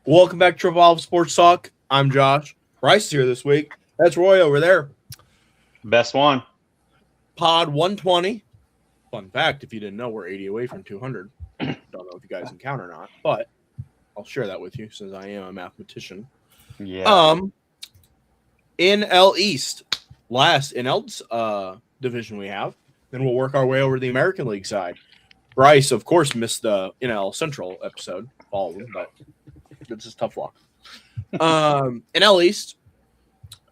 Welcome back to Evolve Sports Talk. I'm Josh. Bryce is here this week. That's Roy over there. Best one. Pod 120. Fun fact, if you didn't know, we're 80 away from 200. Don't know if you guys can count or not, but I'll share that with you since I am a mathematician. Yeah. NL East, last NL's division we have. Then we'll work our way over to the American League side. Bryce, of course, missed the NL Central episode, all of them, but it's just tough luck. NL East,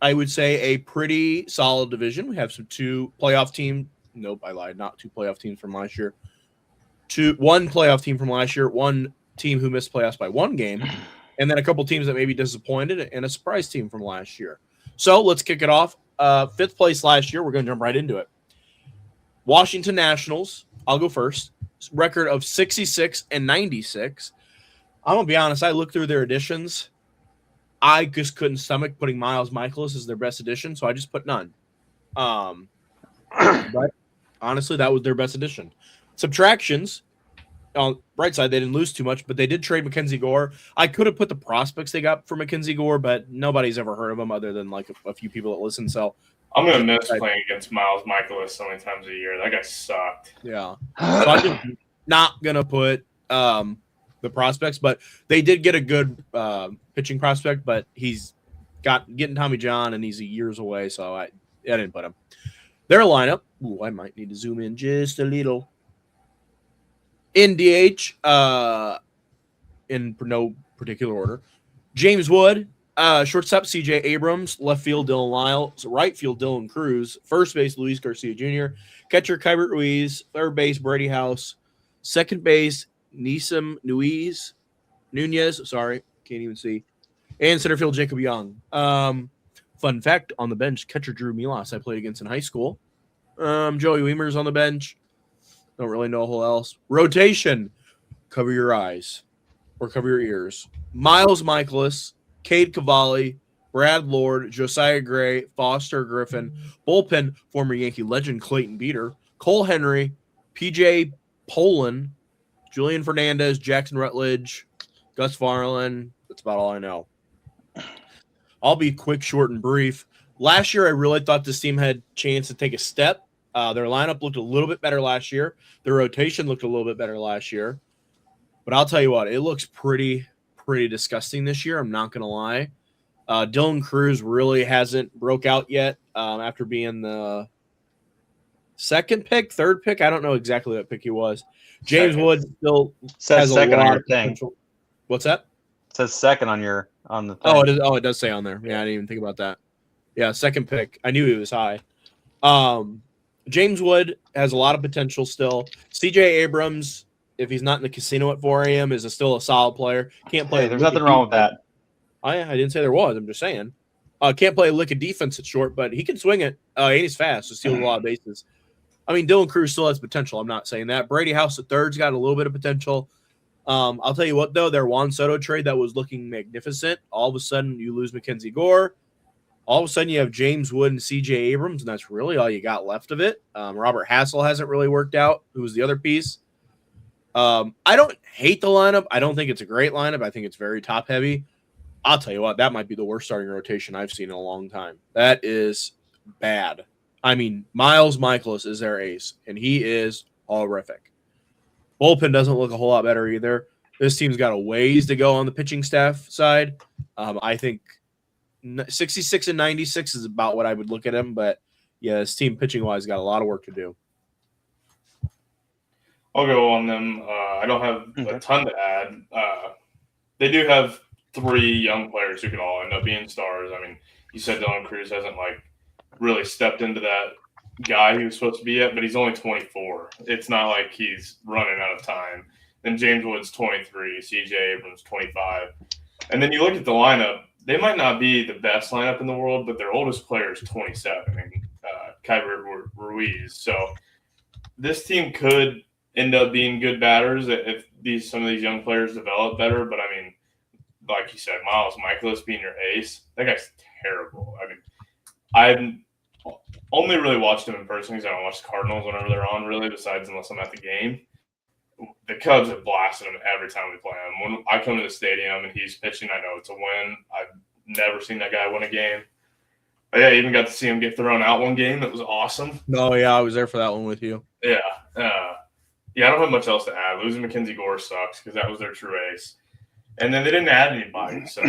I would say a pretty solid division. We have some two playoff teams. Nope, I lied. Not two playoff teams from last year. One playoff team from last year, one team who missed playoffs by one game, and then a couple teams that may be disappointed, and a surprise team from last year. So let's kick it off. Fifth place last year. We're going to jump right into it. Washington Nationals. I'll go first. Record of 66 and 96. I'm going to be honest. I looked through their additions. I just couldn't stomach putting Miles Michaelis as their best addition, so I just put none. But honestly, that was their best addition. Subtractions. On right side, they didn't lose too much, but they did trade Mackenzie Gore. I could have put the prospects they got for Mackenzie Gore, but nobody's ever heard of him other than like a few people that listen. So I'm gonna miss playing against Miles Michaelis so many times a year. That guy sucked. Yeah, so I'm just not gonna put the prospects, but they did get a good pitching prospect, but he's getting Tommy John and he's years away, so I didn't put him. Their lineup. Ooh, I might need to zoom in just a little. In DH, in no particular order, James Wood, shortstop C.J. Abrams, left field Dylan Lyles, right field Dylan Cruz, first base Luis Garcia Jr., catcher Kybert Ruiz, third base Brady House, second base Nisam Nunez, sorry, can't even see, and center field Jacob Young. Fun fact, on the bench, catcher Drew Milas I played against in high school. Joey Weimer's on the bench. Don't really know who else. Rotation. Cover your eyes or cover your ears. Miles Michaelis, Cade Cavalli, Brad Lord, Josiah Gray, Foster Griffin, bullpen, former Yankee legend Clayton Beater, Cole Henry, PJ Poland, Julian Fernandez, Jackson Rutledge, Gus Farland. That's about all I know. I'll be quick, short, and brief. Last year, I really thought this team had a chance to take a step. Their lineup looked a little bit better last year. Their rotation looked a little bit better last year. But I'll tell you what, it looks pretty disgusting this year. I'm not going to lie. Dylan Cruz really hasn't broke out yet after being the third pick. I don't know exactly what pick he was. James Wood still has a lot of potential. What's that? It says second on the thing. Oh, it does say on there. Yeah, I didn't even think about that. Yeah, second pick. I knew he was high. James Wood has a lot of potential still. C.J. Abrams, if he's not in the casino at 4 a.m., is still a solid player. Can't play. Hey, there's nothing wrong with that. I didn't say there was. I'm just saying. Can't play a lick of defense at short, but he can swing it. And he's fast, so steals a lot of bases. I mean, Dylan Cruz still has potential. I'm not saying that. Brady House at third's got a little bit of potential. I'll tell you what, though, their Juan Soto trade that was looking magnificent. All of a sudden, you lose Mackenzie Gore. All of a sudden, you have James Wood and C.J. Abrams, and that's really all you got left of it. Robert Hassel hasn't really worked out, who was the other piece. I don't hate the lineup. I don't think it's a great lineup. I think it's very top-heavy. I'll tell you what, that might be the worst starting rotation I've seen in a long time. That is bad. I mean, Miles Michaelis is their ace, and he is horrific. Bullpen doesn't look a whole lot better either. This team's got a ways to go on the pitching staff side. I think 66 and 96 is about what I would look at him, but yeah, this team pitching-wise got a lot of work to do. I'll go on them. I don't have a ton to add. They do have 3 young players who could all end up being stars. I mean, you said Dylan Cruz hasn't really stepped into that guy he was supposed to be at, but he's only 24. It's not like he's running out of time. Then James Wood's 23, C.J. Abrams 25. And then you look at the lineup, they might not be the best lineup in the world, but their oldest player is 27, and Kybert Ruiz. So this team could end up being good batters if some of these young players develop better. But, I mean, like you said, Miles Michaelis being your ace, that guy's terrible. I mean, I've only really watched him in person because I don't watch the Cardinals whenever they're on, really, besides unless I'm at the game. the Cubs have blasted him every time we play him. When I come to the stadium and he's pitching, I know it's a win. I've never seen that guy win a game. But yeah, I even got to see him get thrown out one game. That was awesome. No, yeah, I was there for that one with you. Yeah. Yeah, I don't have much else to add. Losing Mackenzie Gore sucks because that was their true ace. And then they didn't add anybody. So.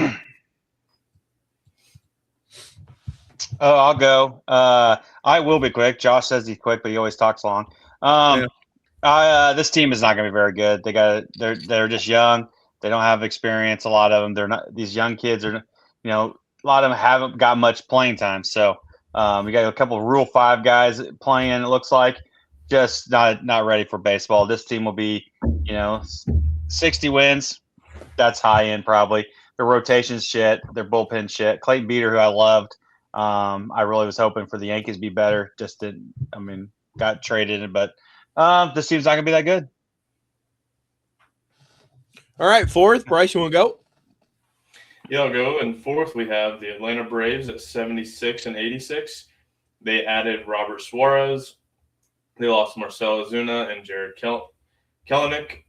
Oh, I'll go. I will be quick. Josh says he's quick, but he always talks long. This team is not going to be very good. They're just young. They don't have experience. A lot of them. They're not. These young kids are. A lot of them haven't got much playing time. So we got a couple of Rule 5 guys playing. It looks like just not ready for baseball. This team will be 60 wins. That's high end probably. Their rotation's shit. Their bullpen shit. Clayton Beater, who I loved. I really was hoping for the Yankees to be better. Just didn't. Got traded, but this team's not gonna be that good. All right, fourth, Bryce, you want to go? Yeah, I'll go. And fourth, we have the Atlanta Braves at 76 and 86. They added Robert Suarez. They lost Marcell Ozuna and Jared Kelenic.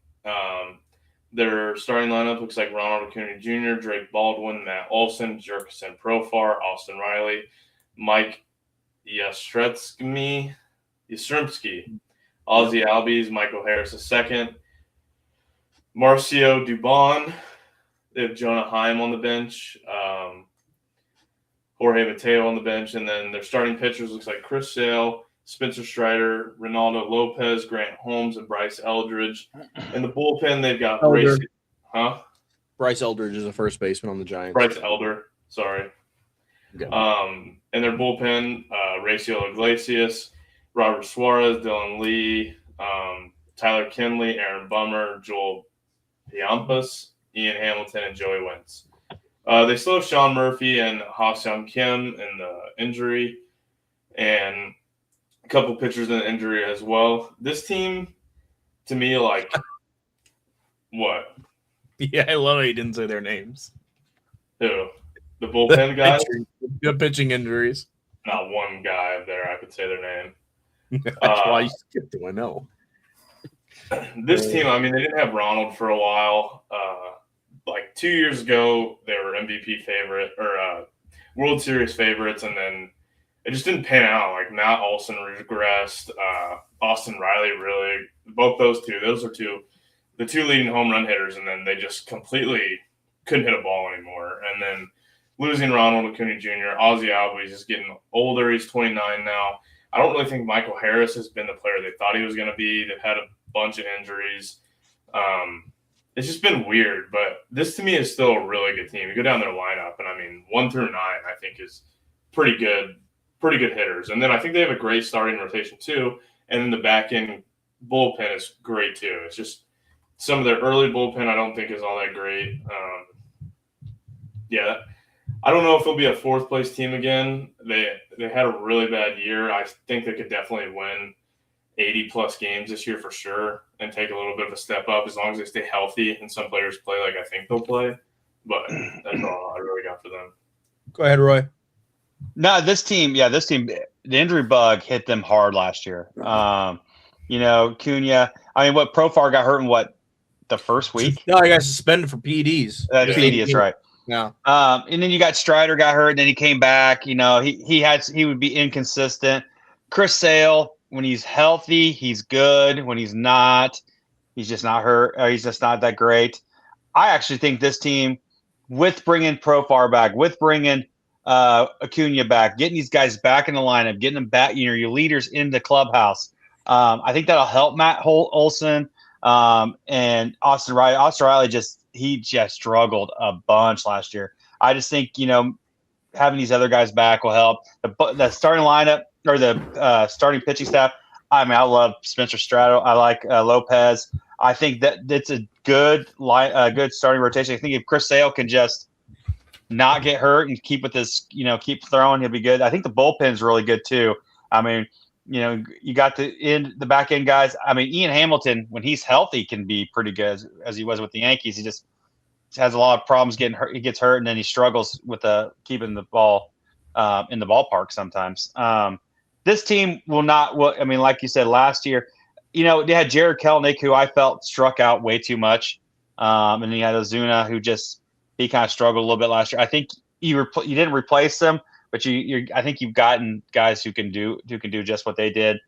Their starting lineup looks like Ronald Acuna Jr., Drake Baldwin, Matt Olson, Jurickson Profar, Austin Riley, Mike Yastrzemski, Ozzie Albies, Michael Harris II, Marcio Dubon. They have Jonah Heim on the bench, Jorge Mateo on the bench, and then their starting pitchers looks like Chris Sale, Spencer Strider, Ronaldo Lopez, Grant Holmes, and Bryce Eldridge. In the bullpen, they've got Bryce Eldridge is a first baseman on the Giants. Bryce Elder, sorry. Okay. In their bullpen, Raciel Iglesias, Robert Suarez, Dylan Lee, Tyler Kinley, Aaron Bummer, Joel Piampas, Ian Hamilton, and Joey Wentz. They still have Sean Murphy and Ha-Seong Kim in the injury, and a couple pitchers in the injury as well. This team, to me, like, what? Yeah, I love how you didn't say their names. Who? The bullpen guys? The pitching injuries. Not one guy there I could say their name. That's why you skipped it. I know. This team, they didn't have Ronald for a while. Like 2 years ago, they were MVP favorite or World Series favorites, and then it just didn't pan out. Like Matt Olson regressed, Austin Riley really. Both those two are the two leading home run hitters, and then they just completely couldn't hit a ball anymore. And then losing Ronald Acuna Jr., Ozzie Albies is getting older. He's 29 now. I don't really think Michael Harris has been the player they thought he was going to be. They've had a bunch of injuries. It's just been weird, but this to me is still a really good team. You go down their lineup, and 1 through 9, I think is pretty good hitters. And then I think they have a great starting rotation too. And then the back end bullpen is great too. It's just some of their early bullpen I don't think is all that great. I don't know if they'll be a fourth place team again. They had a really bad year. I think they could definitely win 80 plus games this year for sure and take a little bit of a step up as long as they stay healthy and some players play like I think they'll play. But that's all I really got for them. Go ahead, Roy. No, this team, the injury bug hit them hard last year. Cunha. Profar got hurt in the first week? No, he got suspended for PEDs. PEDs, right. Yeah. And then you got Strider got hurt, and then he came back. He would be inconsistent. Chris Sale, when he's healthy, he's good. When he's not, he's just not hurt. Or he's just not that great. I actually think this team, with bringing Profar back, with bringing Acuna back, getting these guys back in the lineup, getting them back, your leaders in the clubhouse. I think that'll help Matt Olson and Austin Riley. Austin Riley just struggled a bunch last year. I just think having these other guys back will help. The starting lineup or the starting pitching staff. I love Spencer Strider. I like Lopez. I think that it's a good starting rotation. I think if Chris Sale can just not get hurt and keep with this, keep throwing, he'll be good. I think the bullpen's really good too. You got the back end guys. Ian Hamilton, when he's healthy, can be pretty good as he was with the Yankees. He just has a lot of problems getting hurt. He gets hurt and then he struggles with keeping the ball in the ballpark sometimes. This team will not. Like you said last year, they had Jared Kelenic, who I felt struck out way too much. And then you had Ozuna, who he kind of struggled a little bit last year. I think you didn't replace them, but I think you've gotten guys who can do just what they did.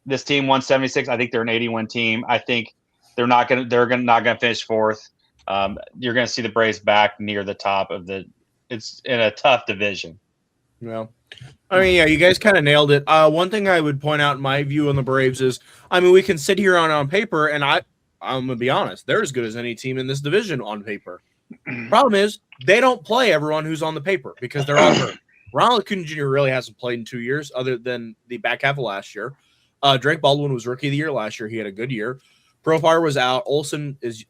This team won 76. I think they're an 81 team. I think they're not going to finish fourth. You're going to see the Braves back near the top of it's in a tough division. Yeah. I mean, yeah, you guys kind of nailed it. One thing I would point out in my view on the Braves is, I mean, we can sit here on paper, and I'm going to be honest, they're as good as any team in this division on paper. Problem is, they don't play everyone who's on the paper because they're all hurt. Ronald Acuna Jr. really hasn't played in 2 years other than the back half of last year. Drake Baldwin was Rookie of the Year last year. He had a good year. Profar was out. Olsen is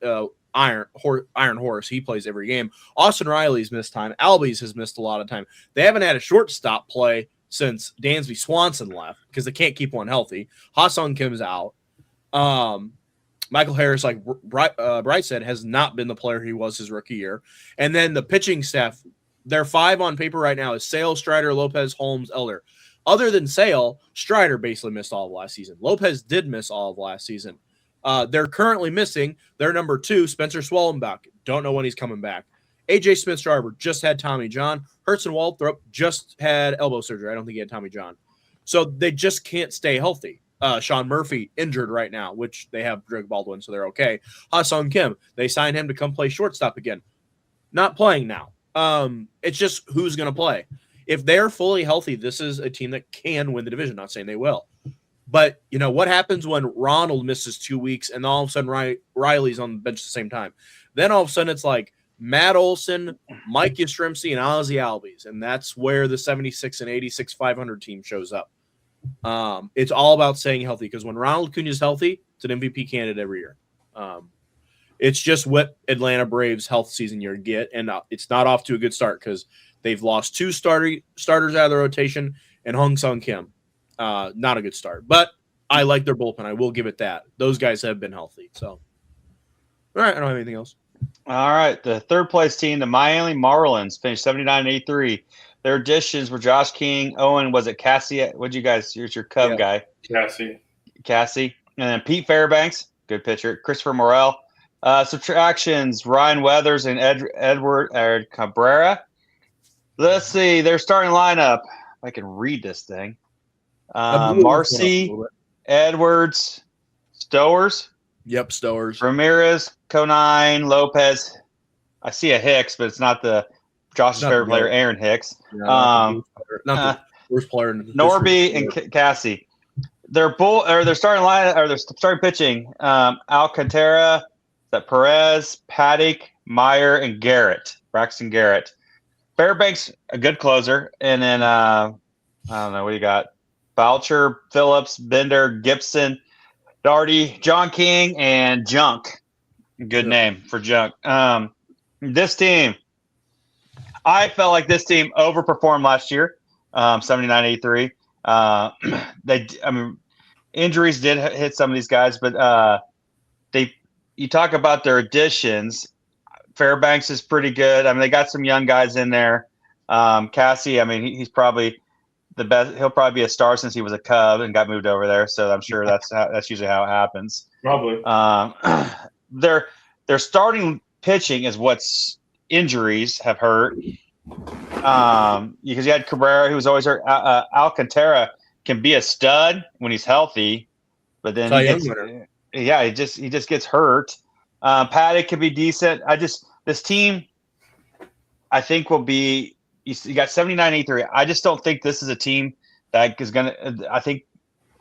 Iron Horse. He plays every game. Austin Riley's missed time. Albies has missed a lot of time. They haven't had a shortstop play since Dansby Swanson left because they can't keep one healthy. Ha-Sung Kim's out. Michael Harris, like Bright said, has not been the player he was his rookie year. And then the pitching staff, their 5 on paper right now is Sale, Strider, Lopez, Holmes, Elder. Other than Sale, Strider basically missed all of last season. Lopez did miss all of last season. They're currently missing their number 2, Spencer Swallenbach. Don't know when he's coming back. AJ Smith-Jarber just had Tommy John. Hudson Waldrop just had elbow surgery. I don't think he had Tommy John. So they just can't stay healthy. Sean Murphy injured right now, which they have Drake Baldwin, so they're okay. Ha-Sung Kim, they signed him to come play shortstop again. Not playing now. It's just who's going to play. If they're fully healthy, this is a team that can win the division. Not saying they will. But, what happens when Ronald misses 2 weeks and all of a sudden Riley's on the bench at the same time? Then all of a sudden it's like Matt Olson, Mike Yastrzemski, and Ozzy Albies. And that's where the 76 and 86 500 team shows up. It's all about staying healthy because when Ronald Acuna is healthy, it's an MVP candidate every year. It's just what Atlanta Braves health season year get, and it's not off to a good start because they've lost 2 starters out of the rotation and Ha-Sung Kim. Not a good start, but I like their bullpen. I will give it that. Those guys have been healthy. So, all right, I don't have anything else. All right, the third place team, the Miami Marlins, finished 79-83. Their additions were Josh King, Owen, was it Cassie? What'd you guys? Here's your Cub guy. Cassie. And then Pete Fairbanks, good pitcher. Christopher Morel. Subtractions, Ryan Weathers and Edward Cabrera. Let's see, their starting lineup. If I can read this thing. Marcy, Edwards, Stowers. Yep, Stowers. Ramirez, Conine, Lopez. I see a Hicks, but it's not the Josh's favorite player, Aaron Hicks. Not the worst player in Norby and Cassie. Their starting line or their starting pitching. Alcantara, Perez, Paddock, Meyer, and Garrett. Braxton Garrett. Fairbanks, a good closer, and then I don't know what you got. Boucher, Phillips, Bender, Gibson, Darty, John King, and Junk. Good name for Junk. This team, I felt like this team overperformed last year, 79-83. Injuries did hit some of these guys, but you talk about their additions. Fairbanks is pretty good. I mean, they got some young guys in there. Cassie, I mean, he's probably the best. He'll probably be a star since he was a Cub and got moved over there. So I'm sure that's usually how it happens. Probably. Their starting pitching is what's injuries have hurt. Because you had Cabrera, who's always hurt. Alcantara can be a stud when he's healthy, but then he just gets hurt. Paddock can be decent. This team, I think, will be. You got 79-83. I just don't think this is a team that is going to – I think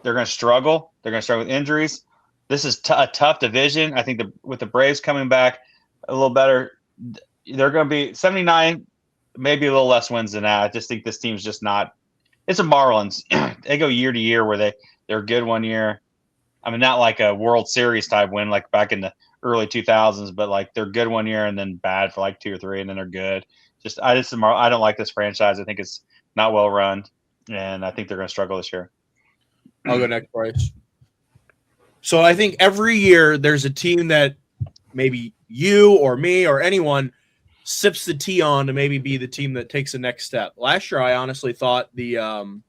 they're going to struggle. They're going to struggle with injuries. This is a tough division. I think with the Braves coming back a little better, they're going to be 79, maybe a little less wins than that. I just think this team's just not – it's a Marlins. They go year to year where they're good one year. I mean, not like a World Series type win like back in the early 2000s, but like they're good one year and then bad for like 2 or 3, and then they're good. I don't like this franchise. I think it's not well run, and I think they're going to struggle this year. I'll go next, Bryce. So I think every year there's a team that maybe you or me or anyone sips the tea on to maybe be the team that takes the next step. Last year, I honestly thought the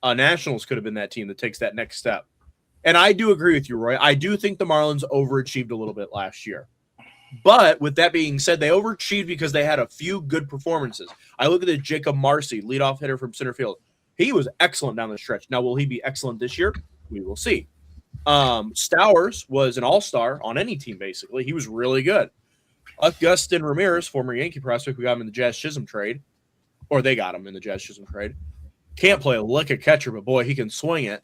Nationals could have been that team that takes that next step. And I do agree with you, Roy. I do think the Marlins overachieved a little bit last year. But with that being said, they overachieved because they had a few good performances. I look at the Jacob Marcy, leadoff hitter from center field. He was excellent down the stretch. Now, will he be excellent this year? We will see. Stowers was an all-star on any team, basically. He was really good. Augustin Ramirez, former Yankee prospect, we got him in the Jazz Chisholm trade. Or they got him in the Jazz Chisholm trade. Can't play a lick of catcher, but boy, he can swing it.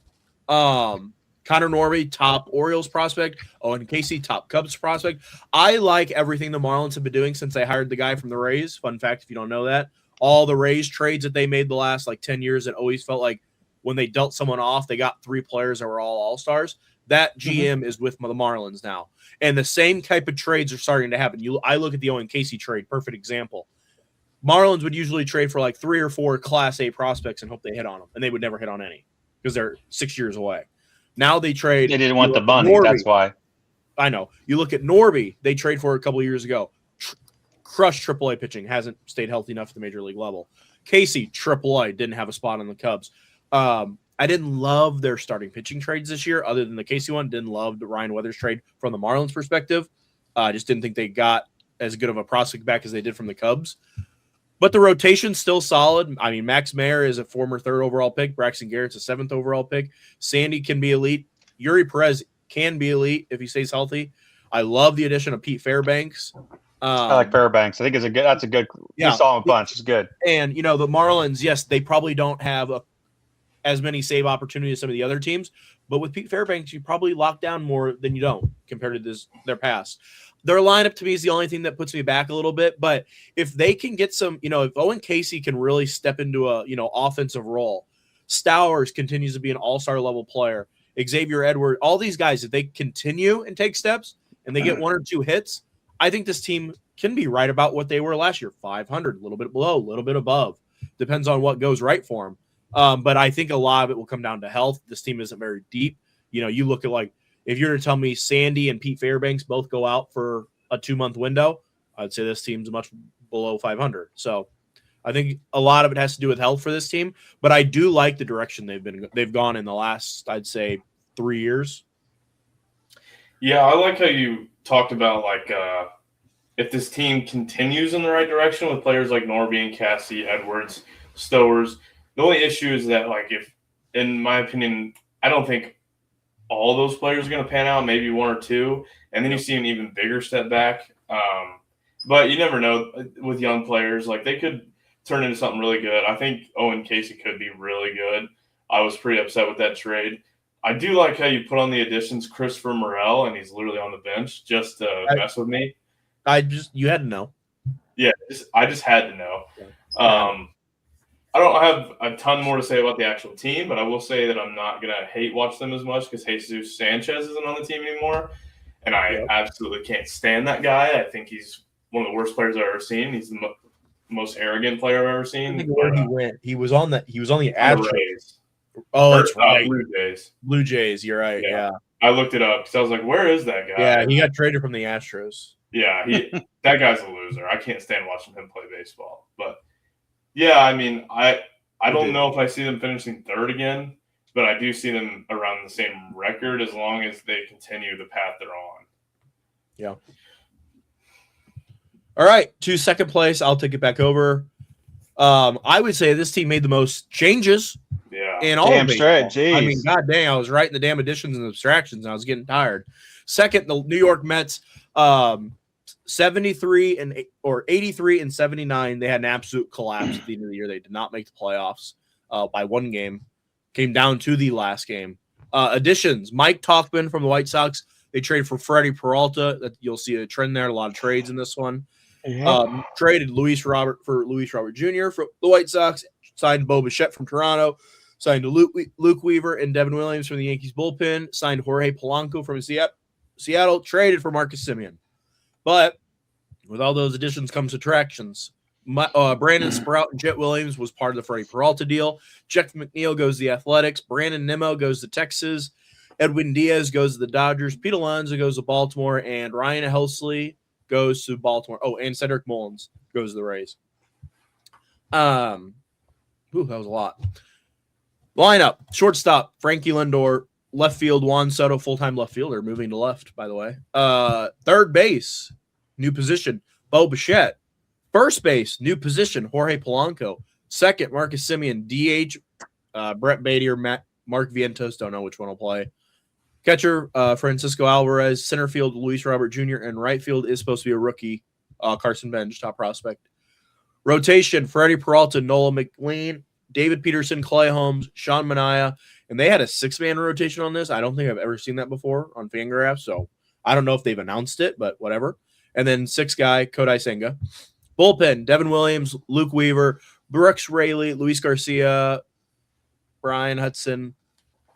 Connor Norby, top Orioles prospect. Owen Casey, top Cubs prospect. I like everything the Marlins have been doing since they hired the guy from the Rays. Fun fact, if you don't know that. All the Rays trades that they made the last 10 years, it always felt like when they dealt someone off, they got 3 players that were all all-stars. That GM is with the Marlins now. And the same type of trades are starting to happen. I look at the Owen Casey trade, perfect example. Marlins would usually trade for 3 or 4 Class A prospects and hope they hit on them, and they would never hit on any because they're 6 years away. Now they trade. They didn't want the bunny. That's why. I know. You look at Norby, they trade for a couple of years ago. Crushed AAA pitching, hasn't stayed healthy enough at the major league level. Casey, AAA, didn't have a spot on the Cubs. I didn't love their starting pitching trades this year, other than the Casey one. Didn't love the Ryan Weathers trade from the Marlins' perspective. I just didn't think they got as good of a prospect back as they did from the Cubs. But the rotation's still solid. I mean, Max Mayer is a former 3rd overall pick. Braxton Garrett's a 7th overall pick. Sandy can be elite. Yuri Perez can be elite if he stays healthy. I love the addition of Pete Fairbanks. I like Fairbanks. I think that's a good you saw him punch. It's good. And, the Marlins, yes, they probably don't have as many save opportunities as some of the other teams. But with Pete Fairbanks, you probably lock down more than you don't compared to their past. Their lineup to me is the only thing that puts me back a little bit. But if they can get some, if Owen Casey can really step into a, offensive role, Stowers continues to be an all-star level player, Xavier Edward, all these guys, if they continue and take steps and they get 1 or 2 hits, I think this team can be right about what they were last year, 500, a little bit below, a little bit above. Depends on what goes right for them. But I think a lot of it will come down to health. This team isn't very deep. You look at if you're to tell me Sandy and Pete Fairbanks both go out for a 2-month window, I'd say this team's much below 500. So I think a lot of it has to do with health for this team, but I do like the direction they've gone in the last, I'd say, 3 years. Yeah, I like how you talked about if this team continues in the right direction with players like Norby and Cassie, Edwards, Stowers. The only issue is that if, in my opinion, I don't think all those players are going to pan out, maybe 1 or 2, and then you see an even bigger step back. But you never know with young players. They could turn into something really good. I think Owen Casey could be really good. I was pretty upset with that trade. I do like how you put on the additions Christopher Morel, and he's literally on the bench just to mess with me. You had to know. Yeah, I just had to know. Yeah. I don't have a ton more to say about the actual team, but I will say that I'm not going to hate watch them as much because Jesus Sanchez isn't on the team anymore. And I absolutely can't stand that guy. I think he's one of the worst players I've ever seen. He's the most arrogant player I've ever seen. I think where he went. He was on the Astros. Oh, that's right. Blue Jays. You're right. Yeah. I looked it up because I was like, where is that guy? Yeah, he got traded from the Astros. Yeah, that guy's a loser. I can't stand watching him play baseball. But yeah, I mean, I don't know if I see them finishing 3rd again, but I do see them around the same record as long as they continue the path they're on. Yeah. All right, to second place. I'll take it back over. I would say this team made the most changes. Yeah. In all damn straight. Jeez. I mean, god dang, I was writing the damn additions and abstractions, and I was getting tired. Second, the New York Mets, 83 and 79. They had an absolute collapse at the end of the year. They did not make the playoffs by 1 game. Came down to the last game. Additions: Mike Tauchman from the White Sox. They traded for Freddie Peralta. That you'll see a trend there. A lot of trades in this one. Yeah. Traded Luis Robert Jr. for the White Sox. Signed Bo Bichette from Toronto. Signed Luke Weaver and Devin Williams from the Yankees bullpen. Signed Jorge Polanco from Seattle. Traded for Marcus Semien. But with all those additions comes subtractions. Brandon Sprout and Jet Williams was part of the Freddie Peralta deal. Jeff McNeil goes to the Athletics. Brandon Nimmo goes to Texas. Edwin Diaz goes to the Dodgers. Pete Alonso goes to Baltimore. And Ryan Helsley goes to Baltimore. Oh, and Cedric Mullins goes to the Rays. That was a lot. Lineup: shortstop Frankie Lindor, left field, Juan Soto, full-time left fielder, moving to left, by the way. Third base, new position, Bo Bichette. First base, new position, Jorge Polanco. Second, Marcus Semien. DH, Brett Beatty or Mark Vientos. Don't know which one will play. Catcher, Francisco Alvarez. Center field, Luis Robert Jr. And right field is supposed to be a rookie, Carson Bench, top prospect. Rotation, Freddie Peralta, Nola McLean, David Peterson, Clay Holmes, Sean Manaea. And they had a 6-man rotation on this. I don't think I've ever seen that before on Fangraphs, so I don't know if they've announced it, but whatever. And then 6th guy, Kodai Senga. Bullpen, Devin Williams, Luke Weaver, Brooks Raley, Luis Garcia, Brian Hudson.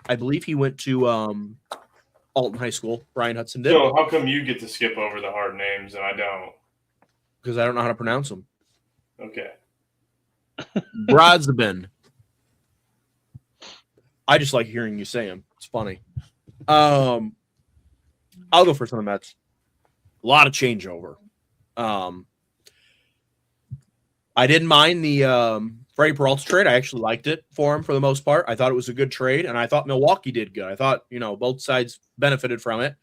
I believe he went to Alton High School. Brian Hudson did. So how come you get to skip over the hard names and I don't? Because I don't know how to pronounce them. Okay. Brodsabin. I just like hearing you say them. It's funny. I'll go for some of the Mets. A lot of changeover. I didn't mind the Freddie Peralta trade. I actually liked it for him for the most part. I thought it was a good trade, and I thought Milwaukee did good. I thought, both sides benefited from it.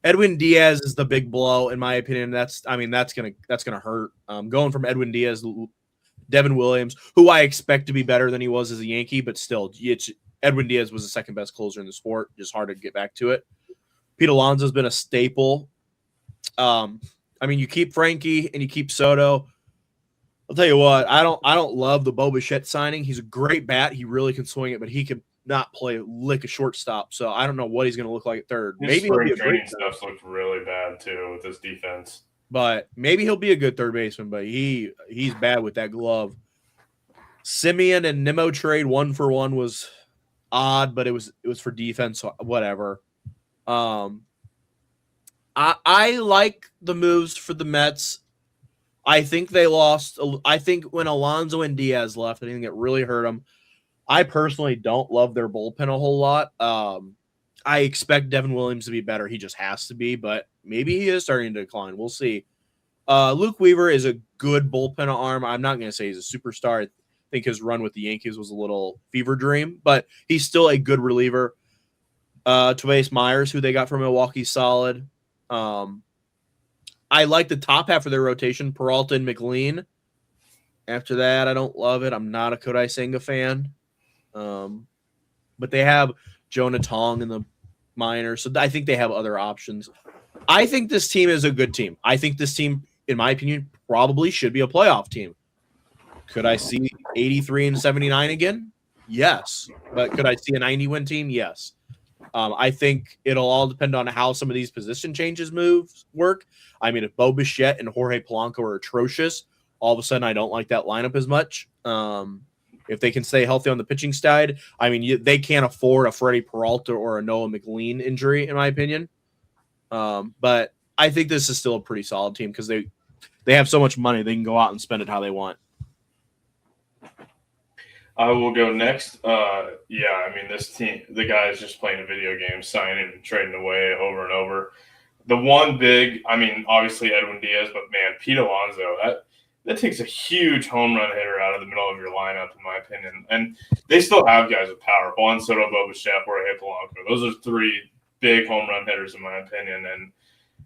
Edwin Diaz is the big blow, in my opinion. That's gonna hurt. Going from Edwin Diaz, Devin Williams, who I expect to be better than he was as a Yankee, but still, Edwin Diaz was the second best closer in the sport. Just hard to get back to it. Pete Alonso's been a staple. You keep Frankie and you keep Soto. I'll tell you what, I don't love the Bo Bichette signing. He's a great bat. He really can swing it, but he can not play lick a shortstop. So I don't know what he's going to look like at third. His spring training stuff looked really bad too with his defense. But maybe he'll be a good third baseman. But he's bad with that glove. Semien and Nimmo trade 1-for-1 was odd, but it was for defense. So whatever. I like the moves for the Mets. I think they lost. I think when Alonso and Diaz left, I think it really hurt them. I personally don't love their bullpen a whole lot. I expect Devin Williams to be better. He just has to be, but maybe he is starting to decline. We'll see. Luke Weaver is a good bullpen arm. I'm not going to say he's a superstar. I think his run with the Yankees was a little fever dream, but he's still a good reliever. Tobias Myers, who they got from Milwaukee, solid. I like the top half of their rotation, Peralta and McLean. After that, I don't love it. I'm not a Kodai Senga fan. But they have Jonah Tong in the minors, so I think they have other options. I think this team is a good team. I think this team, in my opinion, probably should be a playoff team. Could I see 83-79 again? Yes. But could I see a 90-win team? Yes. I think it'll all depend on how some of these position changes work. If Bo Bichette and Jorge Polanco are atrocious, all of a sudden I don't like that lineup as much. If they can stay healthy on the pitching side, they can't afford a Freddie Peralta or a Noah McLean injury, in my opinion. But I think this is still a pretty solid team because they have so much money they can go out and spend it how they want. I will go next. This team, the guy is just playing a video game, signing and trading away over and over. The one big, obviously Edwin Diaz, but man, Pete Alonso, that takes a huge home run hitter out of the middle of your lineup, in my opinion. And they still have guys with power. Juan Soto, Bo Bichette, Jorge Polanco. Those are 3 big home run hitters, in my opinion. And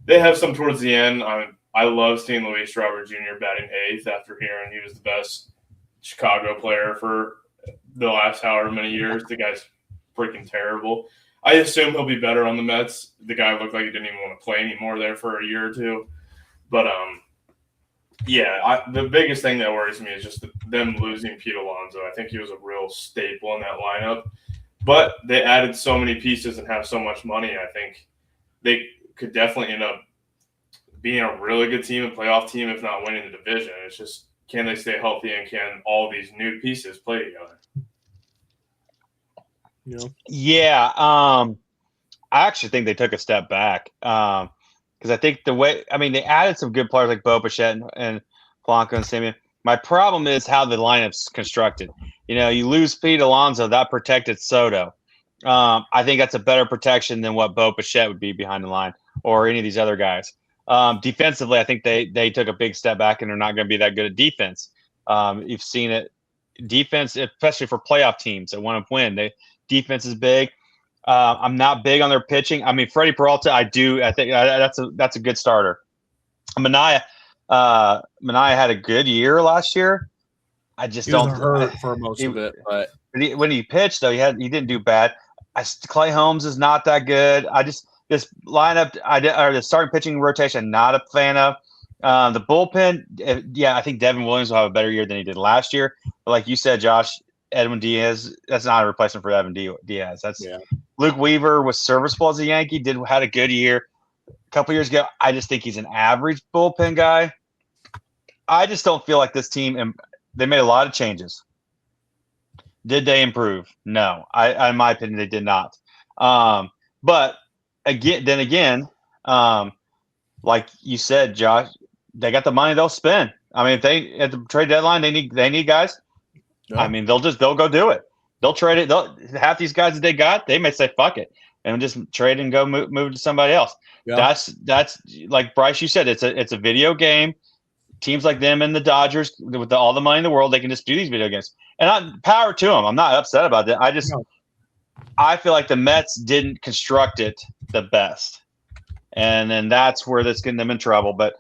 they have some towards the end. I love seeing Luis Robert Jr. batting 8th after hearing he was the best Chicago player for the last however many years. The guy's freaking terrible. I assume he'll be better on the Mets. The guy looked like he didn't even want to play anymore there for a year or two. But, the biggest thing that worries me is just them losing Pete Alonso. I think he was a real staple in that lineup. But they added so many pieces and have so much money. I think they could definitely end up being a really good team, a playoff team, if not winning the division. It's just, can they stay healthy and can all these new pieces play together? Yeah. I actually think they took a step back because I think they added some good players like Bo Bichette and Polanco and Semien. My problem is how the lineup's constructed. You lose Pete Alonso, that protected Soto. I think that's a better protection than what Bo Bichette would be behind the line or any of these other guys. Defensively, I think they took a big step back and they're not going to be that good at defense. You've seen it. Defense, especially for playoff teams that want to win, defense is big. I'm not big on their pitching. I mean, Freddie Peralta, I do. I think that's a good starter. Manaea had a good year last year. I just He was don't. hurt for most of it, but when he pitched though, he didn't do bad. Clay Holmes is not that good. This lineup, or the starting pitching rotation, not a fan of. The bullpen, I think Devin Williams will have a better year than he did last year. But like you said, Josh, Edwin Diaz, that's not a replacement for Edwin Diaz. Luke Weaver was serviceable as a Yankee, had a good year. A couple years ago, I just think he's an average bullpen guy. I just don't feel like this team, they made a lot of changes. Did they improve? No. In my opinion, they did not. But again, like you said, Josh, they got the money they'll spend. I mean, if they at the trade deadline they need guys. Yeah. I mean, they'll go do it. They'll trade it. Half these guys that they got, they may say fuck it and just trade and go move to somebody else. Yeah. That's like Bryce, you said, it's a video game. Teams like them and the Dodgers with all the money in the world, they can just do these video games. And power to them. I'm not upset about that. I feel like the Mets didn't construct it the best. And then that's where that's getting them in trouble. But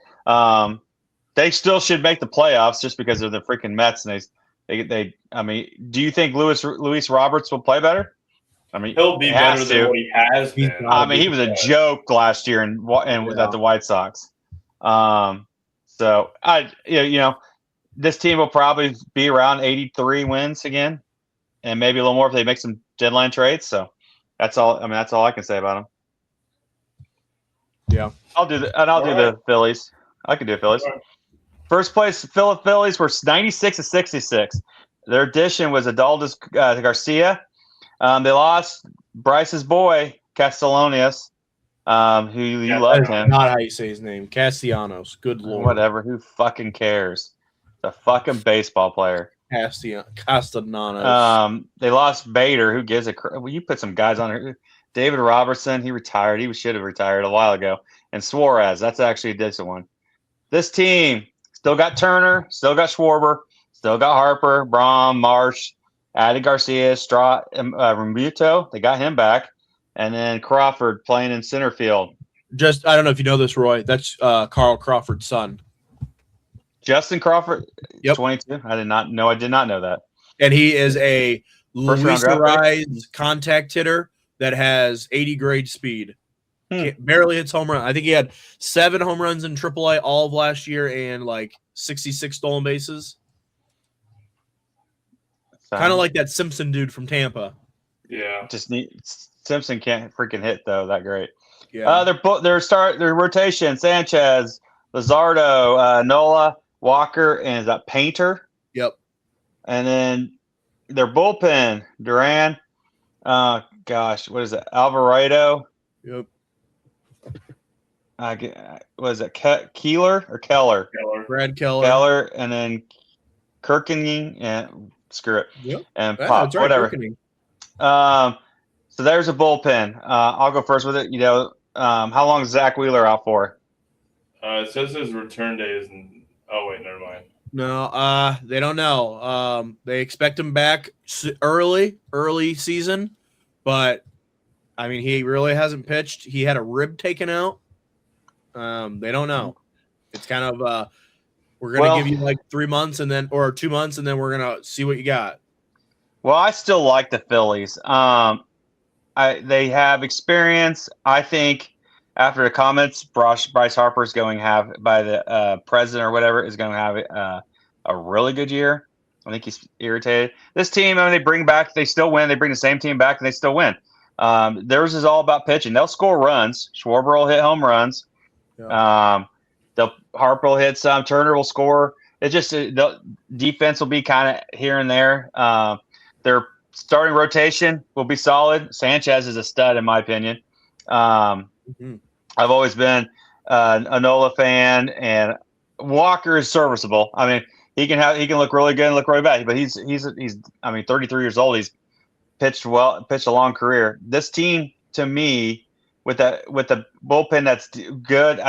they still should make the playoffs just because of the freaking Mets. And they I mean, do you think Luis Roberts will play better? I mean, he'll be better than what he has been. I mean, he was a joke last year at the White Sox. So this team will probably be around 83 wins again, and maybe a little more if they make some deadline trades. So that's all. I mean, that's all I can say about them. Yeah, I'll do the Phillies. I can do the Phillies. Right. First place, Phillies were 96 to 66. Their addition was Adolis Garcia. They lost Bryce's boy Castellanos. Who you loved him. Not how you say his name. Castellanos. Good lord. Whatever. Who fucking cares? The fucking baseball player. Castellanos. They lost Bader. Who gives a crap? Well, you put some guys on here. David Robertson. He retired. He should have retired a while ago. And Suarez. That's actually a decent one. This team still got Turner. Still got Schwarber. Still got Harper, Braun, Marsh, added Garcia, Rambuto. They got him back. And then Crawford playing in center field. I don't know if you know this, Roy. That's Carl Crawford's son. Justin Crawford? Yep. 22? I did not know that. And he is a Luis Rise contact hitter that has 80 grade speed. Barely hits home run. I think he had 7 home runs in AAA all of last year and like 66 stolen bases. Kind of like that Simpson dude from Tampa. Yeah. Simpson can't freaking hit though that great. Yeah. Their rotation: Sanchez, Luzardo, Nola, Walker, and is that Painter? Yep. And then their bullpen: Duran. What is it? Alvarado. Yep. What is it? Keeler or Keller? Brad Keller. Keller, and then Kirkening and screw it. Yep. And Pop, whatever. So there's a bullpen. I'll go first with it. How long is Zach Wheeler out for? It says his return date is. Oh wait, never mind. No, they don't know. They expect him back early season, but I mean he really hasn't pitched. He had a rib taken out. They don't know. It's kind of we're gonna give you like 3 months or 2 months, and then we're gonna see what you got. Well, I still like the Phillies. They have experience. I think after the comments Bryce Harper is going to have by the president or whatever is going to have a really good year. I think he's irritated. This team, they bring back, they still win. They bring the same team back and they still win. Theirs is all about pitching. They'll score runs. Schwarber will hit home runs. Yeah. Harper will hit some. Turner will score. It's just the defense will be kind of here and there. Their starting rotation will be solid. Sanchez is a stud, in my opinion. I've always been a Nola fan, and Walker is serviceable. I mean, he can look really good and look really bad, but he's 33 years old. He's pitched a long career. This team, to me, with the bullpen that's good,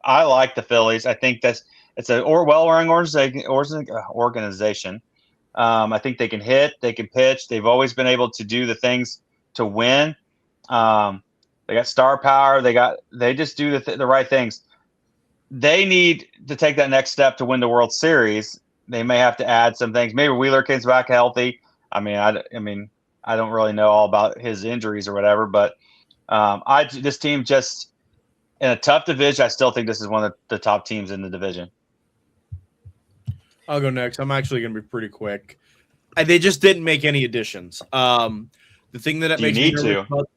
I like the Phillies. I think it's a well-run organization. I think they can hit, they can pitch. They've always been able to do the things to win. They got star power. They just do the right things. They need to take that next step to win the World Series. They may have to add some things. Maybe Wheeler comes back healthy. I mean, I don't really know all about his injuries or whatever, but this team just in a tough division. I still think this is one of the top teams in the division. I'll go next. I'm actually going to be pretty quick. They just didn't make any additions. The thing that makes me nervous about,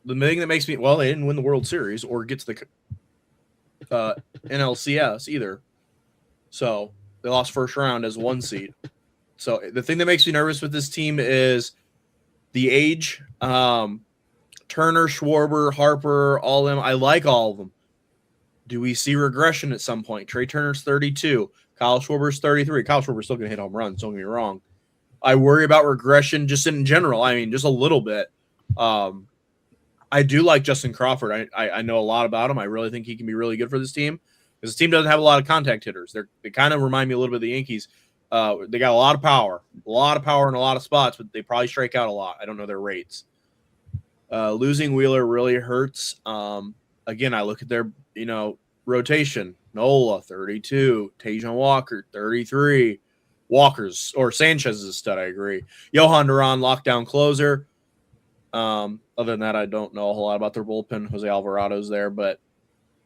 the thing that makes me they didn't win the World Series or get to the NLCS either. So they lost first round as 1 seed. So the thing that makes me nervous with this team is the age. Turner, Schwarber, Harper, all of them. I like all of them. Do we see regression at some point? Trey Turner's 32. Kyle Schwarber's 33. Kyle Schwarber's still going to hit home runs. Don't get me wrong. I worry about regression just in general. I mean, just a little bit. I do like Justin Crawford. I know a lot about him. I really think he can be really good for this team because this team doesn't have a lot of contact hitters. They kind of remind me a little bit of the Yankees. They got a lot of power in a lot of spots, but they probably strike out a lot. I don't know their rates. Losing Wheeler really hurts. Again, I look at their rotation. Nola 32, Tajon Walker 33. Sanchez is a stud. I agree. Johan Duran lockdown closer. Other than that, I don't know a whole lot about their bullpen. Jose Alvarado's there, but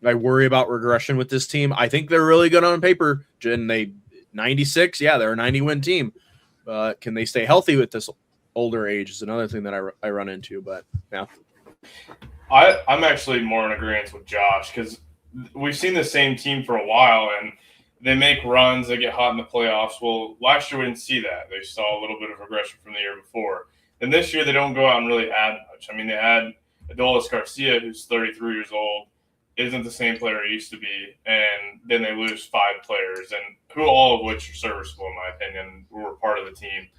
I worry about regression with this team. I think they're really good on paper. And they 96, they're a 90-win team. Can they stay healthy with this older age is another thing that I run into. But yeah, I'm actually more in agreement with Josh because we've seen the same team for a while, and they make runs, they get hot in the playoffs. Well, last year we didn't see that. They saw a little bit of regression from the year before. And this year they don't go out and really add much. I mean, they add Adolis Garcia, who's 33 years old, isn't the same player he used to be, and then they lose 5 players, and all of which are serviceable in my opinion, who were part of the team.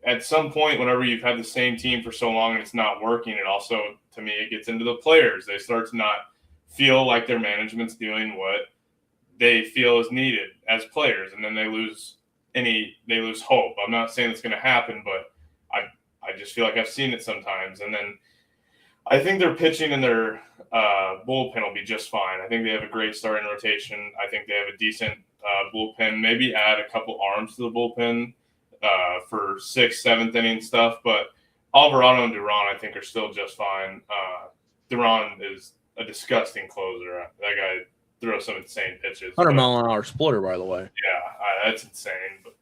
At some point, whenever you've had the same team for so long and it's not working, it also, to me, it gets into the players. They start to not feel like their management's doing what they feel is needed as players, and then they lose hope. I'm not saying it's going to happen, but I just feel like I've seen it sometimes. And then I think their pitching and their bullpen will be just fine. I think they have a great starting rotation. I think they have a decent bullpen. Maybe add a couple arms to the bullpen for 6th, 7th inning stuff. But Alvarado and Duran, I think, are still just fine. Duran is a disgusting closer. That guy throws some insane pitches. 100-mile-an-hour splitter, by the way. Yeah, that's insane. But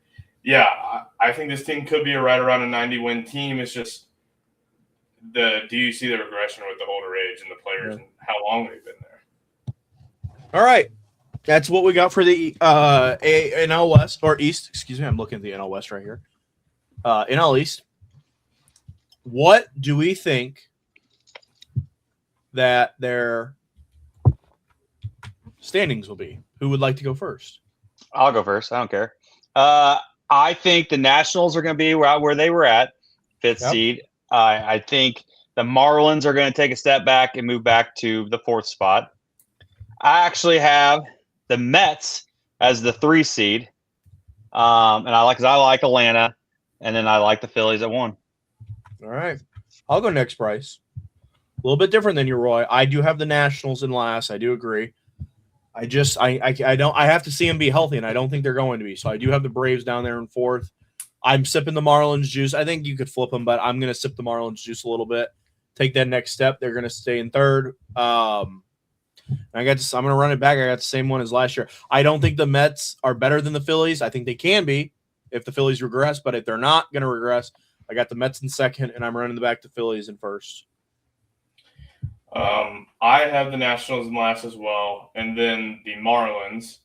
yeah, I think this team could be right around a 90-win team. It's just do you see the regression with the older age and the players and how long they've been there? All right. That's what we got for the NL West or East. Excuse me. I'm looking at the NL West right here. NL East. What do we think that their standings will be? Who would like to go first? I'll go first. I don't care. I think the Nationals are going to be where they were at, 5th seed. I think the Marlins are going to take a step back and move back to the 4th spot. I actually have the Mets as the 3 seed. And I like Atlanta, and then I like the Phillies at 1. All right. I'll go next, Bryce. A little bit different than you, Roy. I do have the Nationals in last. I do agree. I have to see them be healthy, and I don't think they're going to be. So I do have the Braves down there in 4th. I'm sipping the Marlins juice. I think you could flip them, but I'm going to sip the Marlins juice a little bit. Take that next step. They're going to stay in 3rd. I'm going to run it back. I got the same one as last year. I don't think the Mets are better than the Phillies. I think they can be if the Phillies regress, but if they're not going to regress, I got the Mets in 2nd, and I'm running back the Phillies in 1st. I have the Nationals in last as well, and then the Marlins.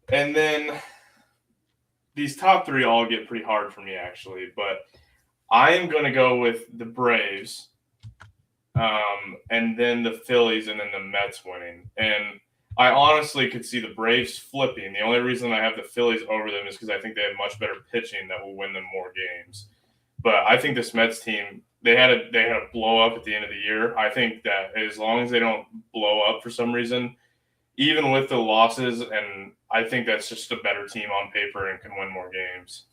And then these top 3 all get pretty hard for me, actually. But I am going to go with the Braves, and then the Phillies, and then the Mets winning. And I honestly could see the Braves flipping. The only reason I have the Phillies over them is because I think they have much better pitching that will win them more games. But I think this Mets team, they had a blow up at the end of the year. I think that as long as they don't blow up for some reason, even with the losses, and I think that's just a better team on paper and can win more games.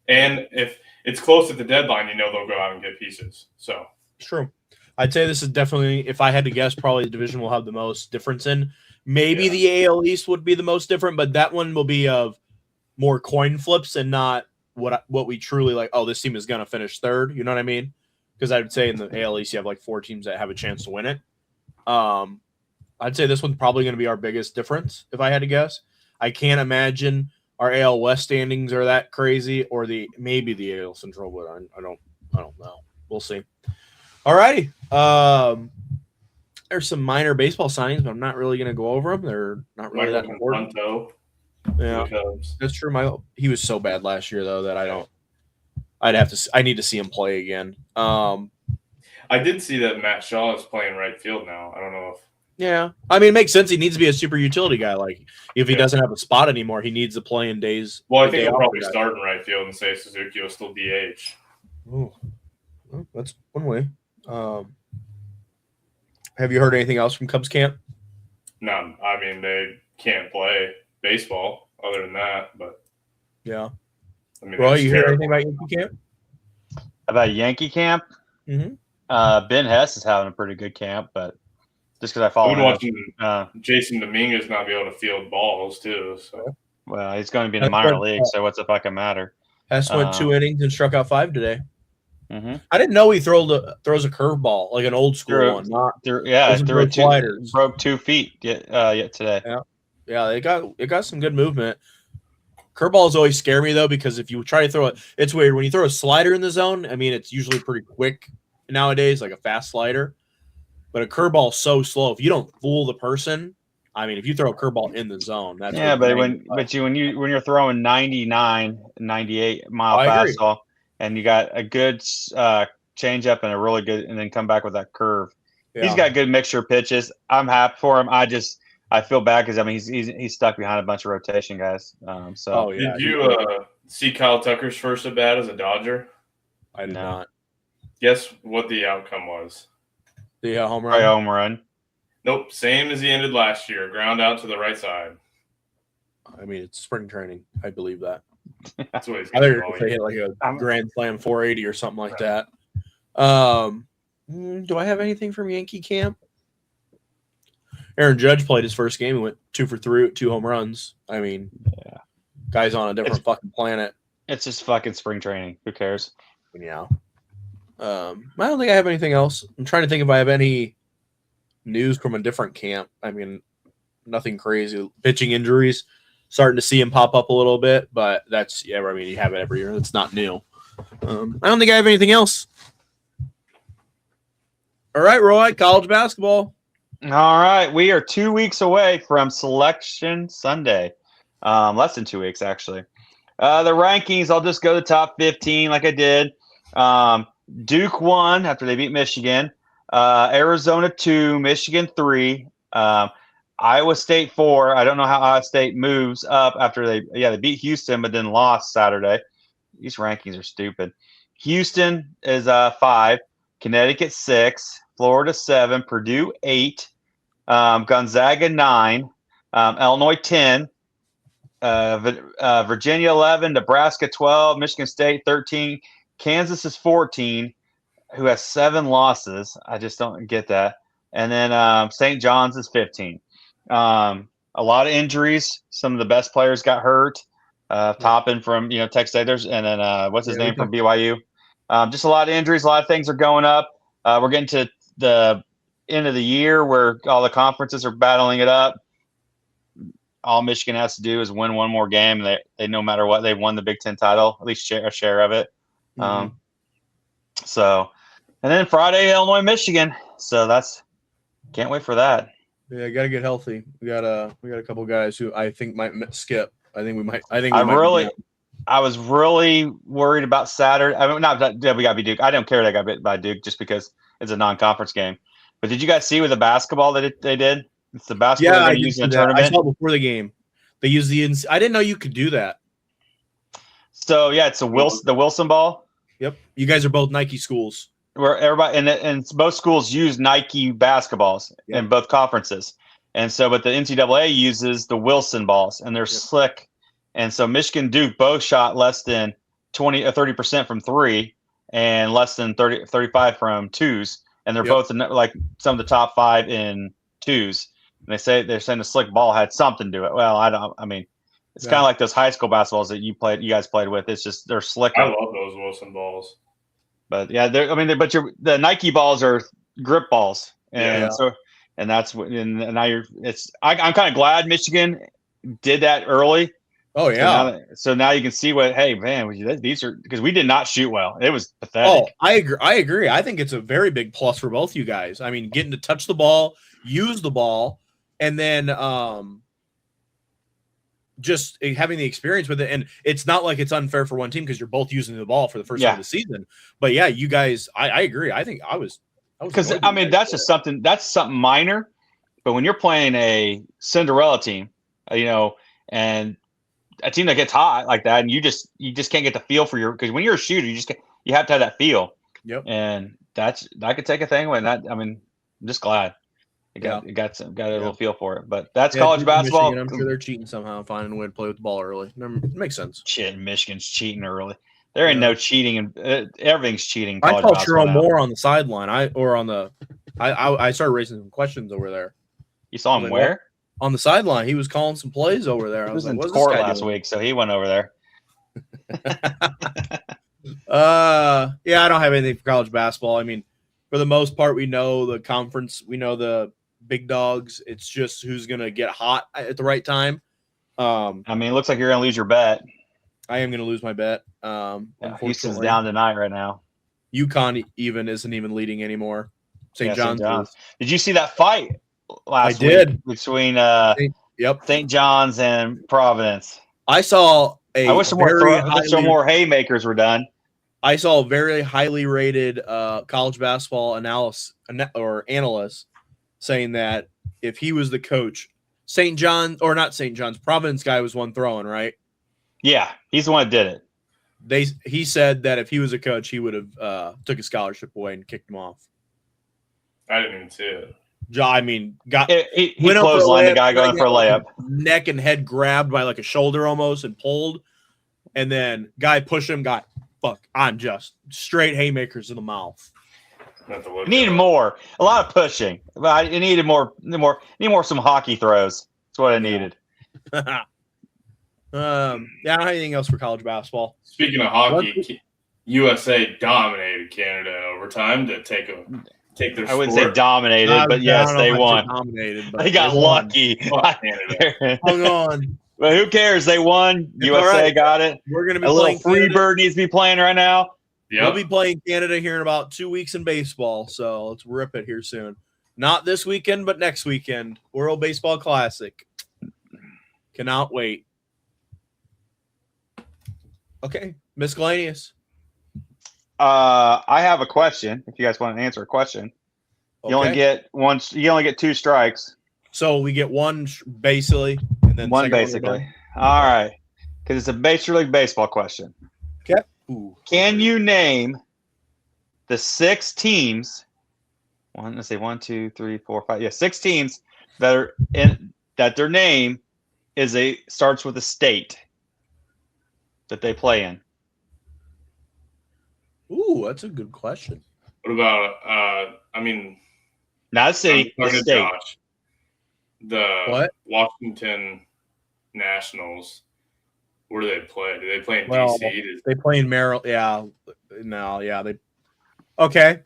And if it's close to the deadline, they'll go out and get pieces. So It's true. I'd say this is definitely, if I had to guess, probably the division will have the most difference in. Maybe the AL East would be the most different, but that one will be of more coin flips and not what we truly like. Oh, this team is going to finish third. You know what I mean? Because I would say in the AL East, you have like 4 teams that have a chance to win it. I'd say this one's probably going to be our biggest difference if I had to guess. I can't imagine our AL West standings are that crazy, or maybe the AL Central, but I don't know. We'll see. All righty. There's some minor baseball signings, but I'm not really going to go over them. They're not really that important. Yeah, that's true. He was so bad last year though that I need to see him play again. I did see that Matt Shaw is playing right field now. I don't know if. Yeah, I mean, it makes sense. He needs to be a super utility guy. Like, if he doesn't have a spot anymore, he needs to play in days. Well, I think he'll probably start in right field and say Suzuki will still DH. Oh, well, that's one way. Have you heard anything else from Cubs camp? None. I mean, they can't play baseball other than that, but yeah. I mean, Roy, you heard anything about Yankee camp? About Yankee camp? Mm-hmm. Ben Hess is having a pretty good camp, but just because I follow watching Jason Dominguez not be able to field balls too. So well, he's going to be in the minor league, so what's the fucking matter? Hess went 2 innings and struck out 5 today. Mm-hmm. I didn't know he throws a curveball, like an old school one. Threw it sliders. Broke 2 feet yet today. Yeah, it got some good movement. Curveballs always scare me though, because if you try to throw it, it's weird when you throw a slider in the zone. I mean, it's usually pretty quick nowadays, like a fast slider. But a curveball is so slow. If you don't fool the person, I mean, if you throw a curveball in the zone, that's when you're throwing 99, 98 mile fastball, and you got a good changeup and a really good, and then come back with that curve. Yeah. He's got good mixture pitches. I'm happy for him. I feel bad because he's stuck behind a bunch of rotation guys. Did you see Kyle Tucker's first at bat as a Dodger? I did not. Guess what the outcome was? The home run. Nope, same as he ended last year. Ground out to the right side. I mean, it's spring training. I believe that. That's what he's I think if they hit like a grand slam 480 or something like that. Do I have anything from Yankee camp? Aaron Judge played his first game and went 2 for 3 with 2 home runs. I mean, guy's on a different fucking planet. It's just fucking spring training. Who cares? Yeah. I don't think I have anything else. I'm trying to think if I have any news from a different camp. I mean, nothing crazy. Pitching injuries, starting to see him pop up a little bit, but that's you have it every year. It's not new. I don't think I have anything else. All right, Roy, college basketball. All right, we are 2 weeks away from Selection Sunday. Less than 2 weeks, actually. The rankings, I'll just go to the top 15 like I did. Duke 1 after they beat Michigan. Arizona 2, Michigan 3. Iowa State 4. I don't know how Iowa State moves up after they beat Houston but then lost Saturday. These rankings are stupid. Houston is 5. Connecticut 6. Florida 7. Purdue 8. Gonzaga 9. Illinois 10. Virginia 11. Nebraska 12. Michigan State 13. Kansas is 14, who has 7 losses. I just don't get that. And then St. John's is 15. A lot of injuries. Some of the best players got hurt. Toppin from Texas State, and then what's his name from BYU. Just a lot of injuries. A lot of things are going up. We're getting to the end of the year where all the conferences are battling it up. All Michigan has to do is win one more game. They no matter what, they've won the Big Ten title, at least a share of it. And then Friday, Illinois, Michigan. So can't wait for that. Yeah, got to get healthy. We got a couple guys who I think might skip. I was really worried about Saturday. I mean, not that we got to be Duke. I don't care they got bit by Duke just because it's a non-conference game. But did you guys see with the basketball that they did? It's the basketball they're going to use in the tournament. I saw before the game. They used I didn't know you could do that. So it's the Wilson ball. Yep, you guys are both Nike schools. Where everybody and both schools use Nike basketballs in both conferences, and so but the NCAA uses the Wilson balls, and they're slick, and so Michigan Duke both shot less than 30% from three and less than 35 from twos. And they're both like some of the top 5 in twos. And they're saying the slick ball had something to it. Well, it's kind of like those high school basketballs that you guys played with. It's just they're slicker. I love those Wilson balls. But yeah, the Nike balls are grip balls, and I'm kind of glad Michigan did that early. Oh yeah. So now you can see these are, because we did not shoot well. It was pathetic. Oh, I agree. I think it's a very big plus for both you guys. I mean, getting to touch the ball, use the ball, and then just having the experience with it. And it's not like it's unfair for one team because you're both using the ball for the first time of the season. But yeah, you guys, I agree. I think I was because that's something minor. But when you're playing a Cinderella team, and a team that gets hot like that, and you just can't get the feel for because when you're a shooter, you have to have that feel. Yep. And that could take a thing away. I'm just glad it got a little feel for it. But that's college basketball. Michigan, I'm sure they're cheating somehow, finding a way to play with the ball early. It makes sense. Shit, Michigan's cheating early. There ain't no cheating, and everything's cheating. I called Sharon Moore on the sideline. I started raising some questions over there. You saw him where? On the sideline, he was calling some plays over there. I was in court last week, so he went over there. I don't have anything for college basketball. I mean, for the most part, we know the conference, we know the big dogs. It's just who's gonna get hot at the right time. It looks like you're gonna lose your bet. I am gonna lose my bet. Houston's down tonight right now. UConn isn't even leading anymore. St. John's. Did you see that fight last week between St. John's and Providence? I saw I wish some more haymakers were done. I saw a very highly rated college basketball analyst saying that if he was the coach, Providence guy was one throwing, right? Yeah, he's the one that did it. He said that if he was a coach, he would have took his scholarship away and kicked him off. I didn't even see it. He clotheslined the guy going for a layup. Neck and head grabbed by like a shoulder almost and pulled. And then guy pushed him, I'm just straight haymakers in the mouth. Needed more. A lot of pushing. But I needed more some hockey throws. That's what I needed. I don't have anything else for college basketball. Speaking of hockey, USA dominated Canada in overtime to take their I wouldn't say dominated, but yes, they won. They got lucky. Hung on. But who cares? They won. USA got it. We're going to be a little free bird needs to be playing right now. Yep. We'll be playing Canada here in about 2 weeks in baseball, so let's rip it here soon. Not this weekend, but next weekend. World Baseball Classic. Cannot wait. Okay, miscellaneous. I have a question. If you guys want to answer a question, you only get one. You only get 2 strikes. So we get one basically, and then one basically. All right, because it's a Major League Baseball question. Okay. Can you name the 6 teams? Let's say 1, 2, 3, 4, 5. Yeah, 6 teams that are in that their name starts with a state that they play in. Ooh, that's a good question. What about not a city, the state. Josh, the Washington Nationals. Where do they play? Do they play in DC? They play in Maryland. Yeah. No, yeah. Okay.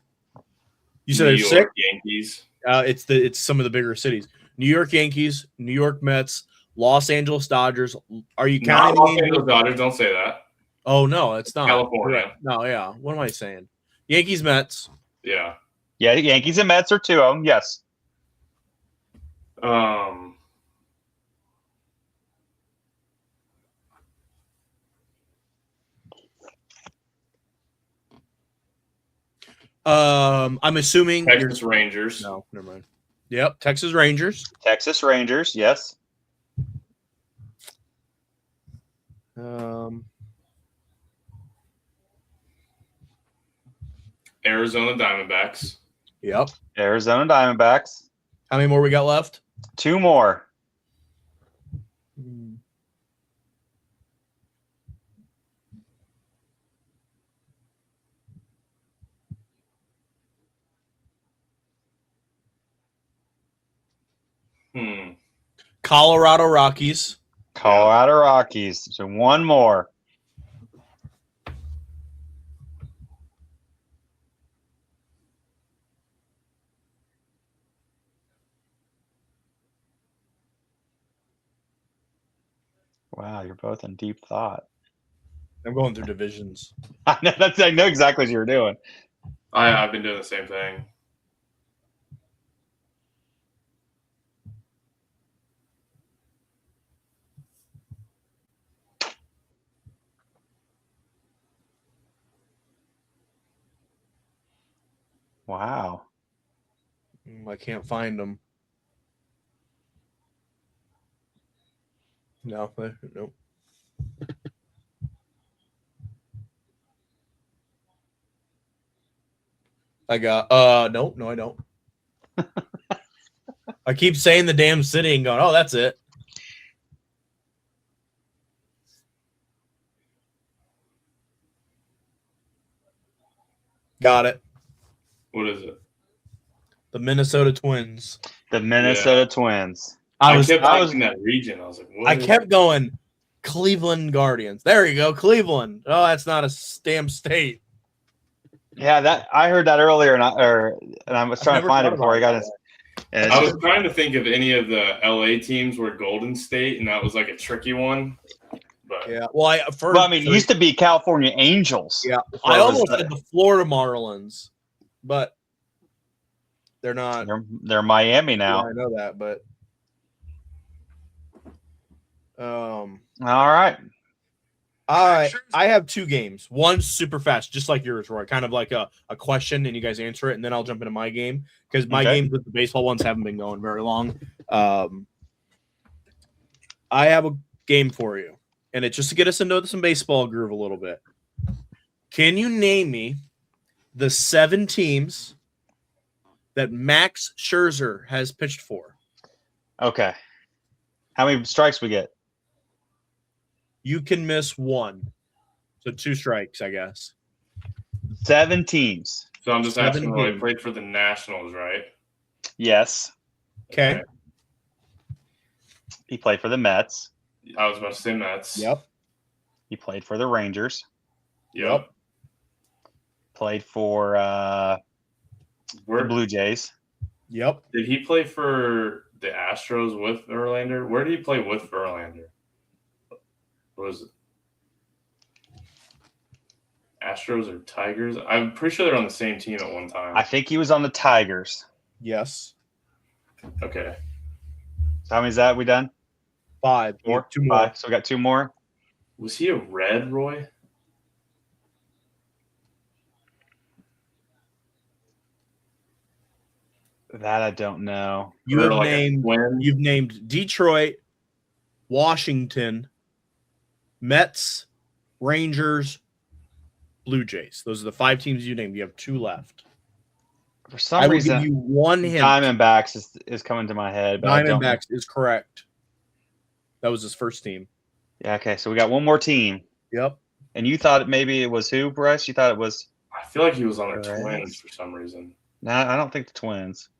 You said there's 6 Yankees. It's some of the bigger cities. New York Yankees, New York Mets, Los Angeles Dodgers. Are you counting Los Angeles Dodgers? Don't say that. Oh no, it's not California. No, yeah. What am I saying? Yankees, Mets. Yeah. Yeah, Yankees and Mets are 2 of them. Yes. I'm assuming Texas Rangers. No, never mind. Yep, Texas Rangers. Texas Rangers, yes. Arizona Diamondbacks. Yep. Arizona Diamondbacks. How many more we got left? 2 more. Colorado Rockies. Colorado Rockies. So one more. Wow, you're both in deep thought. I'm going through divisions. I know exactly what you were doing. I've been doing the same thing. Wow. I can't find them. No, nope. I got no, I don't. I keep saying the damn city and going, oh, that's it. Got it. What is it? The Minnesota Twins. The Minnesota Twins. I kept thinking that region. I was like, what? I kept going Cleveland Guardians. There you go, Cleveland. Oh, that's not a damn state. Yeah, that I heard that earlier, and I was trying to find it before I got in. I was trying to think if any of the LA teams were Golden State, and that was like a tricky one. But Yeah, well, it used to be California Angels. Yeah, I almost said the Florida Marlins, but they're not. They're Miami now. Yeah, I know that, but all right. I have two games. One's super fast, just like yours, Roy. Kind of like a question, and you guys answer it, and then I'll jump into my game because my games with the baseball ones haven't been going very long. I have a game for you, and it's just to get us into some baseball groove a little bit. Can you name me the 7 teams that Max Scherzer has pitched for? Okay. How many strikes we get? You can miss 1. So 2 strikes, I guess. 7 teams. So I'm just asking who he played for the Nationals, right? Yes. Okay. He played for the Mets. I was about to say Mets. Yep. He played for the Rangers. Yep. Played for the Blue Jays. Yep. Did he play for the Astros with Verlander? Where did he play with Verlander? What was it? Astros or Tigers? I'm pretty sure they're on the same team at one time. I think he was on the Tigers. Yes. Okay. So how many is that? We done? 5. 4? 2 more. 5. So we got 2 more. Was he a Red, Roy? That I don't know. You've named Detroit, Washington, Mets, Rangers, Blue Jays. Those are the 5 teams you named. You have 2 left. For some reason, I will give you 1 hint. Diamondbacks is coming to my head. But Diamondbacks is correct. That was his first team. Yeah. Okay. So we got 1 more team. Yep. And you thought maybe it was who, Bryce? You thought it was? I feel like he was on the Twins for some reason. No, I don't think the Twins.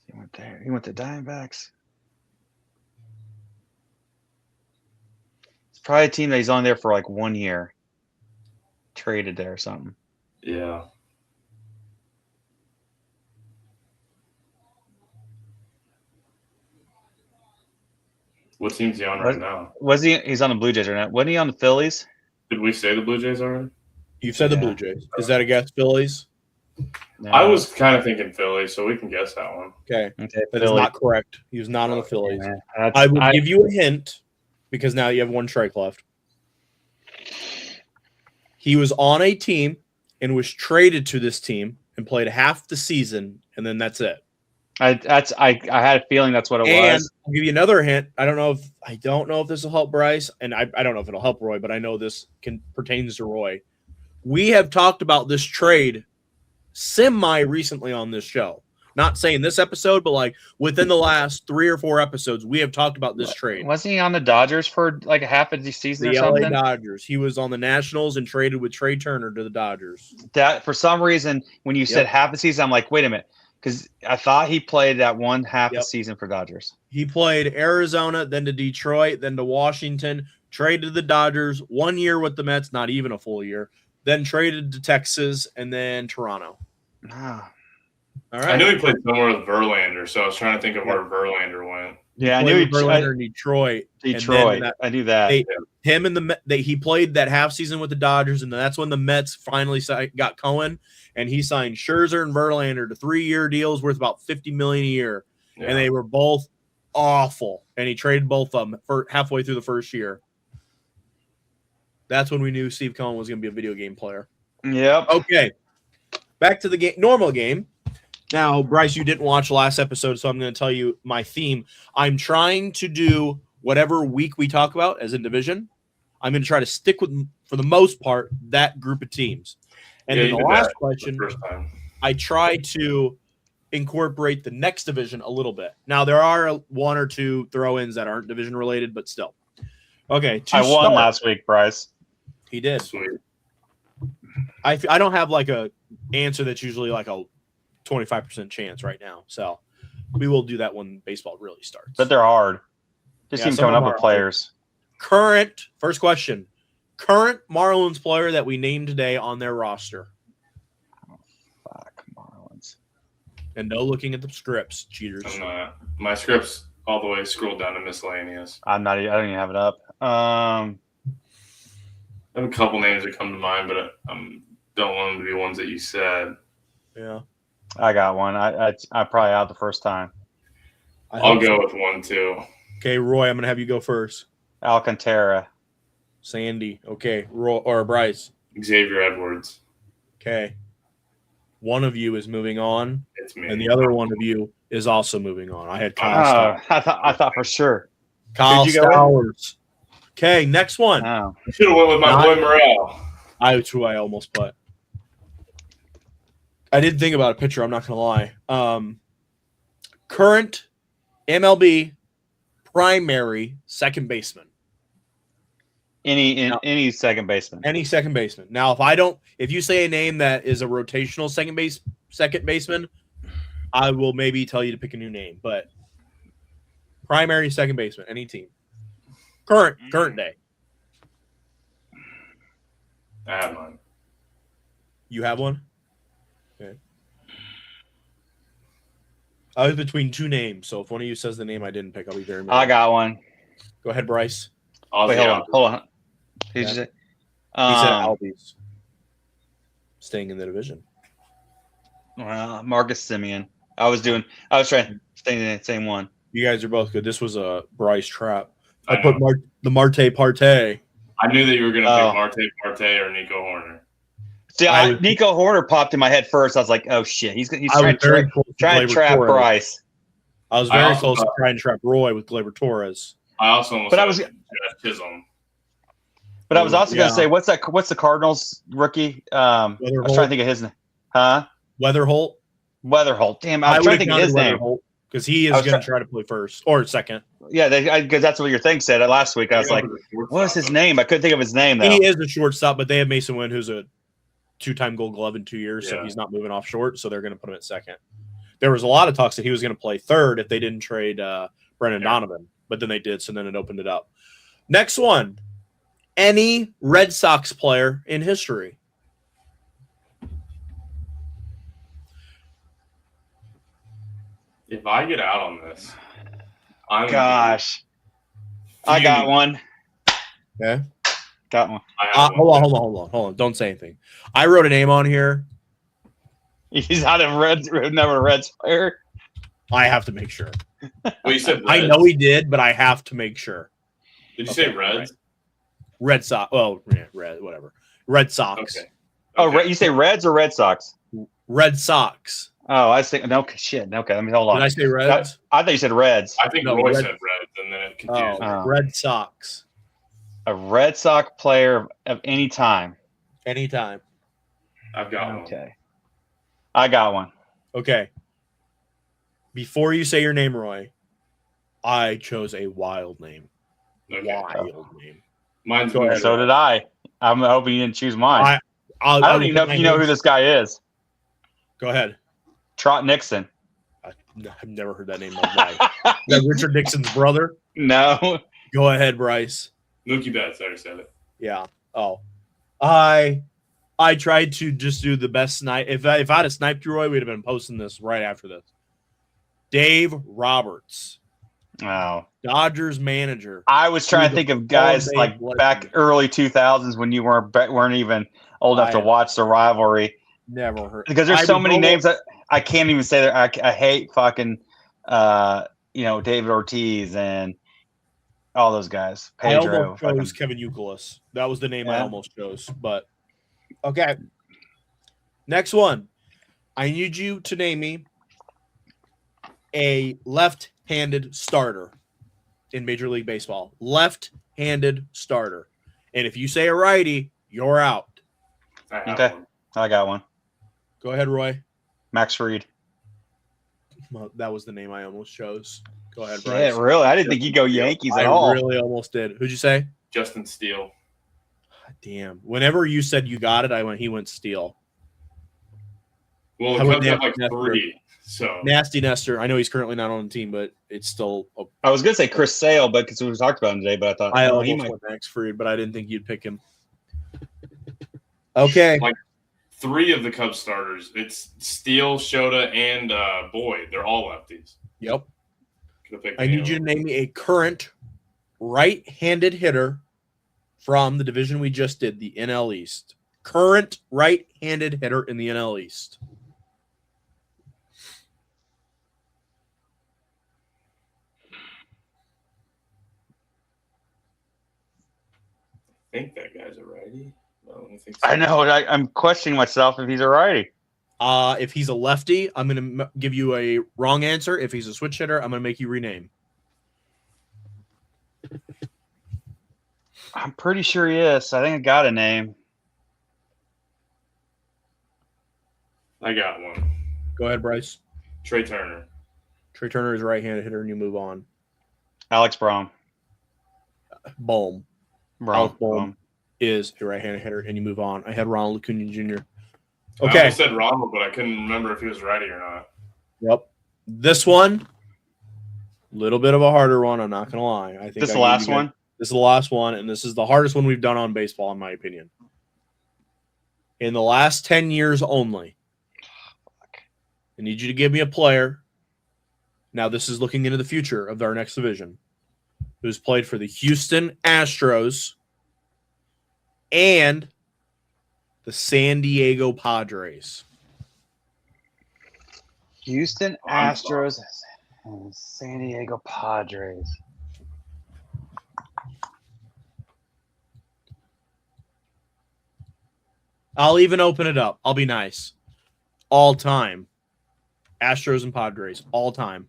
He went there. He went to Diamondbacks. It's probably a team that he's on there for like 1 year. Traded there or something. Yeah. What team's he on right now? He's on the Blue Jays right now. Wasn't he on the Phillies? Did we say the Blue Jays already? You said the Blue Jays. Is that a guess, Phillies? No. I was kind of thinking Phillies, so we can guess that one. Okay. Okay, That is Philly. not correct. He was not on the Phillies. Yeah, I will give you a hint because now you have 1 strike left. He was on a team and was traded to this team and played half the season, and then that's it. I had a feeling that's what it was. I'll give you another hint. I don't know if this will help Bryce, and I don't know if it'll help Roy, but I know this pertains to Roy. We have talked about this trade semi recently on this show. Not saying this episode, but like within the last 3 or 4 episodes, we have talked about this trade. Wasn't he on the Dodgers for like a half of the season The or LA something? Dodgers. He was on the Nationals and traded with Trey Turner to the Dodgers. That for some reason, when you said half the season, I'm like, wait a minute, because I thought he played that one half the season for Dodgers. He played Arizona, then to Detroit, then to Washington, traded to the Dodgers, 1 year with the Mets, not even a full year, then traded to Texas, and then Toronto. Ah. All right. I knew he played somewhere with Verlander, so I was trying to think of where Verlander went. Yeah, I knew he Verlander in Detroit. Detroit. I knew that. He played that half season with the Dodgers, and that's when the Mets finally got Cohen, and he signed Scherzer and Verlander to 3-year deals worth about $50 million a year, and they were both awful. And he traded both of them for halfway through the first year. That's when we knew Steve Cohen was going to be a video game player. Yep. Okay, back to the game, normal game. Now, Bryce, you didn't watch last episode, so I'm going to tell you my theme. I'm trying to do whatever week we talk about as a division. I'm going to try to stick with, for the most part, that group of teams. And then the last question, I try to incorporate the next division a little bit. Now, there are 1 or 2 throw-ins that aren't division related, but still. Okay. I won last week, Bryce. He did. Sweet. I don't have like a answer that's usually like a 25% chance right now. So we will do that when baseball really starts. But they're hard. Just even coming up with players. First question. Current Marlins player that we named today on their roster. Oh, fuck, Marlins. And no looking at the scripts, cheaters. I'm not. My script's all the way scrolled down to miscellaneous. I don't even have it up. I have a couple names that come to mind, but I don't want them to be ones that you said. Yeah. I got one. I probably out the first time. I'll go with one too. Okay, Roy, I'm gonna have you go first. Alcantara. Sandy. Okay, Roy or Bryce. Xavier Edwards. Okay. One of you is moving on, It's me. and the other one of you is also moving on. I had Kyle. I thought for sure. Kyle Did you go Stowers. Okay, next one. Oh. I should have went with my boy Morel. That's who I almost put. I did think about a pitcher. I'm not going to lie. Current MLB primary second baseman. Any second baseman. Any second baseman. Now, if you say a name that is a rotational second baseman, I will maybe tell you to pick a new name. But primary second baseman, any team. Current day. I have mine. You have one? Okay. I was between 2 names, so if one of you says the name I didn't pick, I'll be very mad. I got one. Go ahead, Bryce. Wait, hold on. Who'd you say? He said Albies. Staying in the division. Well, Marcus Simeon. I was trying to stay in the same one. You guys are both good. This was a Bryce trap. I I put the Marte Partey. I knew that you were going to pick Marte or Nico Horner. See, Nico Horner popped in my head first. I was like, oh, shit. He's trying to trap Bryce. I was very close to trying to trap Roy with Gleyber Torres. I also almost Chisholm. But I was also going to say, what's the Cardinals rookie? I was trying to think of his name. Huh? Weatherholt. Damn, I was trying to think of his name. Because he is going to try to play first or second. Yeah, because that's what your thing said last week. I was like, what was his name? I couldn't think of his name, though. He is a shortstop, but they have Mason Wynn, who's a 2-time Gold Glove in 2 years, so he's not moving off short, so they're going to put him at second. There was a lot of talks that he was going to play third if they didn't trade Brendan Donovan, but then they did, so then it opened it up. Next one. Any Red Sox player in history. If I get out on this, I got one. Okay. Got one. Hold on. Don't say anything. I wrote a name on here. He's not never a Reds player. I have to make sure. Well, you said Reds. I know he did, but I have to make sure. Did you say Reds? Right. Red Sox. Oh, yeah, whatever. Red Sox. Okay. Oh, you say Reds or Red Sox? Red Sox. Oh, I was thinking. No shit. Okay, let me hold on. Did I say Reds? I thought you said Reds. I think Roy said Reds, and then it confused me. Red Sox. A Red Sox player of any time. Anytime. I've got one. Okay. I got one. Okay. Before you say your name, Roy, I chose a wild name. Okay. Wild name. Mine's Go ahead, So did I. I'm hoping you didn't choose mine. I I don't even know if you know who this guy is. Go ahead. Trot Nixon. I've never heard that name in my life. Is that Richard Nixon's brother? No. Go ahead, Bryce. Mookie Betts. I already said it. Yeah. Oh, I tried to just do the best snipe. If I'd have sniped you, Roy, we'd have been posting this right after this. Dave Roberts, Oh. Dodgers manager. I was trying to think of guys all-day like legend. back early 2000s when you weren't even old enough to watch the rivalry. Never heard. Because there's so many names that I can't even say that. I hate fucking, David Ortiz and all those guys. Pedro. I almost chose Kevin Youkilis. That was the name I almost chose. But okay. Next one. I need you to name me a left-handed starter in Major League Baseball. Left-handed starter. And if you say a righty, you're out. Okay. I got one. Go ahead, Roy. Max Fried. Well, that was the name I almost chose. Go ahead, Bryce. Yeah, really? I didn't think you'd go Yankees at all. I really almost did. Who'd you say? Justin Steele. Damn. Whenever you said you got it, he went Steele. Well, I it went comes up Nasty like Nestor. 3. So Nasty Nestor. I know he's currently not on the team, but it's still. I was going to say Chris Sale, but because we talked about him today, but I thought I he almost might. went Max Fried, but I didn't think you'd pick him. Okay. like 3 of the Cubs starters. It's Steele, Shota, and Boyd. They're all lefties. Yep. Could've picked I any need of you to them. name me a current right-handed hitter from the division we just did, the NL East. Current right-handed hitter in the NL East. I think that guy's a righty. No, I don't think so. I know. I'm questioning myself if he's a righty. If he's a lefty, I'm going to give you a wrong answer. If he's a switch hitter, I'm going to make you rename. I'm pretty sure he is. I think I got a name. I got one. Go ahead, Bryce. Trey Turner. Trey Turner is a right-handed hitter, and you move on. Alex Braun. Bohm Braun. Bohm is a right-handed hitter, and you move on. I had Ronald Acuna Jr. I Okay. almost said Ronald, but I couldn't remember if he was righty or not. Yep. This one, little bit of a harder one. I'm not gonna lie. I think This is the last one? This is the last one, and this is the hardest one we've done on baseball, in my opinion. In the last 10 years only, I need you to give me a player. Now, this is looking into the future of our next division, who's played for the Houston Astros and the San Diego Padres. Houston Astros and San Diego Padres. I'll even open it up. I'll be nice. All time. Astros and Padres. All time.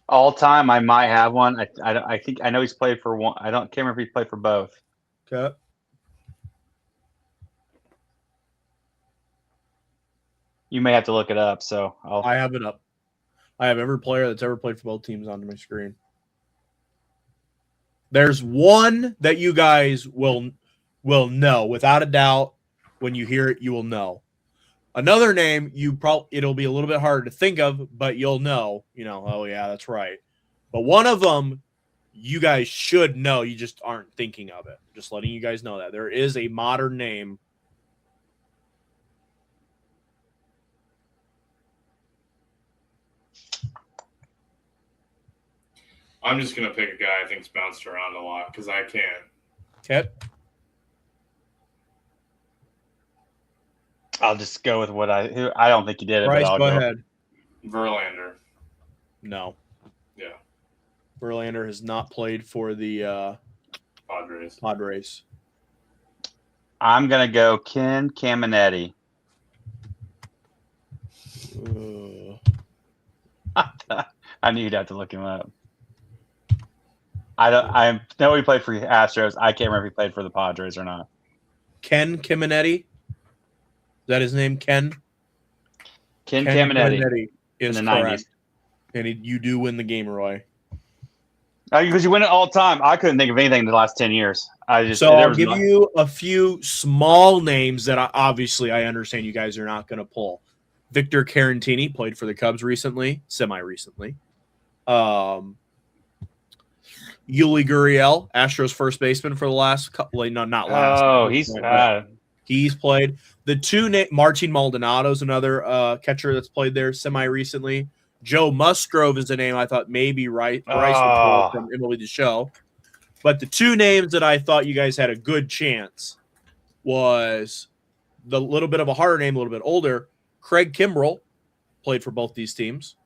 All time, I might have one. I think I know he's played for one. Can't remember if he played for both. Okay. You may have to look it up. So I have it up. I have every player that's ever played for both teams on my screen. There's one that you guys will know without a doubt. When you hear it, you will know. Another name it'll be a little bit harder to think of, but you'll know. Oh yeah, that's right. But one of them you guys should know. You just aren't thinking of it. Just letting you guys know that there is a modern name. I'm just going to pick a guy I think's bounced around a lot because I can. Okay. I'll just go with I don't think he did it. Bryce, but I'll go ahead. Verlander. No. Yeah. Verlander has not played for the Padres. I'm gonna go Ken Caminetti. I knew you'd have to look him up. I know he played for Astros. I can't remember if he played for the Padres or not. Ken Caminetti. Is that his name? Ken Caminetti is in the correct. 90s. And you do win the game, Roy. Because you win it all the time. I couldn't think of anything in the last 10 years. I'll give you a few small names that I understand you guys are not going to pull. Victor Carantini played for the Cubs recently, semi-recently. Yuli Gurriel, Astros first baseman for the last couple. Not last. Oh, he's played. The two Martin Maldonado's another catcher that's played there semi-recently. Joe Musgrove is a name I thought maybe Bryce would pull from MLB The Show. But the two names that I thought you guys had a good chance was the little bit of a harder name, a little bit older. Craig Kimbrell played for both these teams.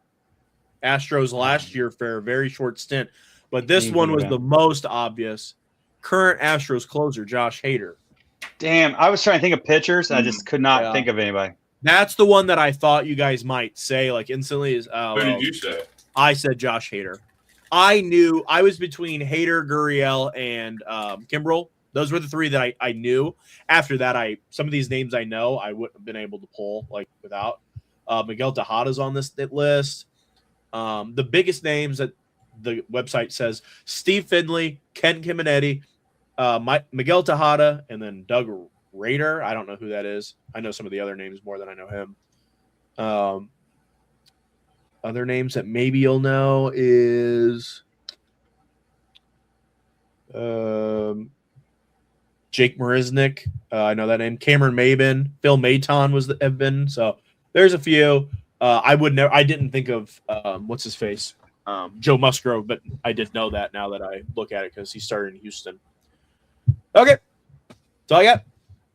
Astros last year for a very short stint. But this one was the most obvious. Current Astros closer, Josh Hader. Damn, I was trying to think of pitchers, and I just could not think of anybody. That's the one that I thought you guys might say like instantly. Who did you say? I said Josh Hader. I knew I was between Hader, Gurriel, and Kimbrell. Those were the three that I knew. After that, some of these names I know I wouldn't have been able to pull like without. Miguel Tejada's on this list. The biggest names that the website says: Steve Finley, Ken Caminetti, Miguel Tejada, and then Doug Rader. I don't know who that is. I know some of the other names more than I know him. Other names that maybe you'll know is Jake Marisnick. I know that name. Cameron Maben. Phil Maton have been. So there's a few. I didn't think of what's his face, Joe Musgrove, but I did know that now that I look at it because he started in Houston. Okay, that's all I got.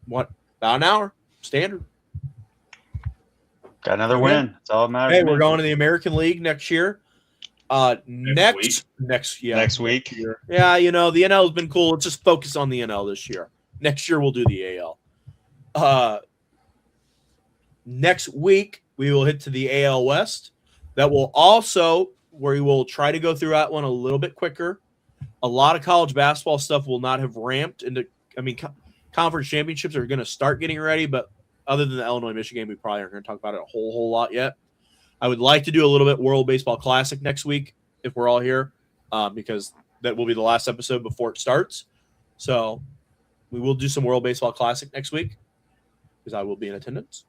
What, about an hour standard? Got another win. That's all that matters. Hey, we're going to the American League next year. Next week. Year. Yeah, the NL has been cool. Let's just focus on the NL this year. Next year we'll do the AL. Next week we will hit to the AL West. That will also where we will try to go through that one a little bit quicker. A lot of college basketball stuff will not have ramped into. Conference championships are going to start getting ready, but other than the Illinois-Michigan game, we probably aren't going to talk about it a whole lot yet. I would like to do a little bit World Baseball Classic next week if we're all here, because that will be the last episode before it starts. So we will do some World Baseball Classic next week because I will be in attendance.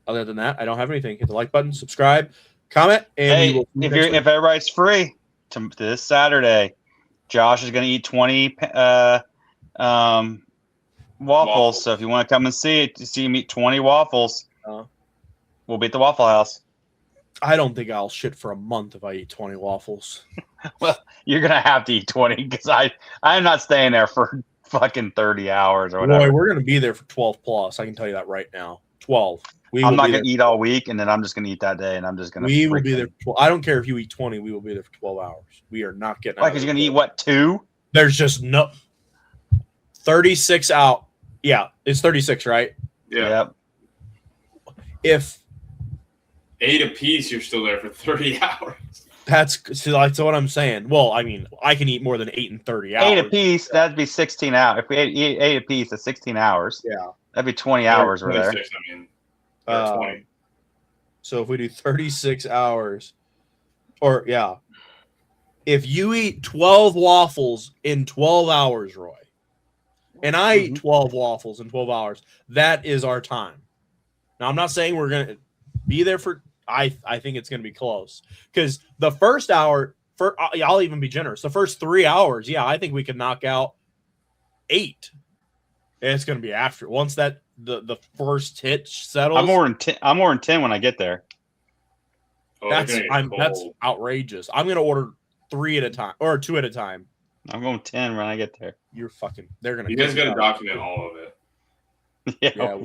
Other than that, I don't have anything. Hit the like button, subscribe, comment, and if everybody's free to this Saturday, Josh is going to eat 20 waffles. So if you want to come and see him eat 20 waffles, we'll be at the Waffle House. I don't think I'll shit for a month if I eat 20 waffles. Well, you're gonna have to eat 20 because I'm not staying there for fucking 30 hours or whatever. Boy, we're gonna be there for 12 plus. I can tell you that right now. 12. I'm not gonna eat all week, and then I'm just gonna eat that day, and I'm just gonna. We will be there. For 12. I don't care if you eat 20. We will be there for 12 hours. We are not getting. Why? Because you're gonna eat what, 2? There's just no 36 out. Yeah, it's 36, right? Yeah. Yep. If 8 apiece, you're still there for 30 hours. That's what I'm saying. Well, I can eat more than 8 and 30 hours. 8 apiece, that'd be 16 hours. If we ate 8 apiece, that's 16 hours. Yeah. That'd be 20 hours we're there. 20. So if we do 36 hours, if you eat 12 waffles in 12 hours, Roy, and I eat 12 waffles in 12 hours, that is our time. Now, I'm not saying we're going to be there for I think it's going to be close because the first hour, I'll even be generous. The first 3 hours, I think we can knock out 8. And it's going to be after once that the first hit settles. I'm more than 10 when I get there. That's outrageous. I'm going to order 3 at a time or 2 at a time. I'm going 10 when I get there. They're going to. You guys got to document all of it. Yeah.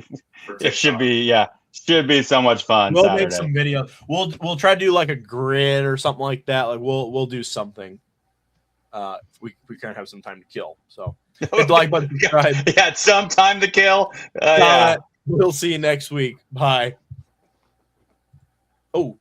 It should be. Should be so much fun. We'll Saturday. make some video. We'll try to do like a grid or something like that. Like we'll do something. We kind of have some time to kill. So hit the like button, subscribe. Yeah, some time to kill. Yeah. We'll see you next week. Bye. Oh.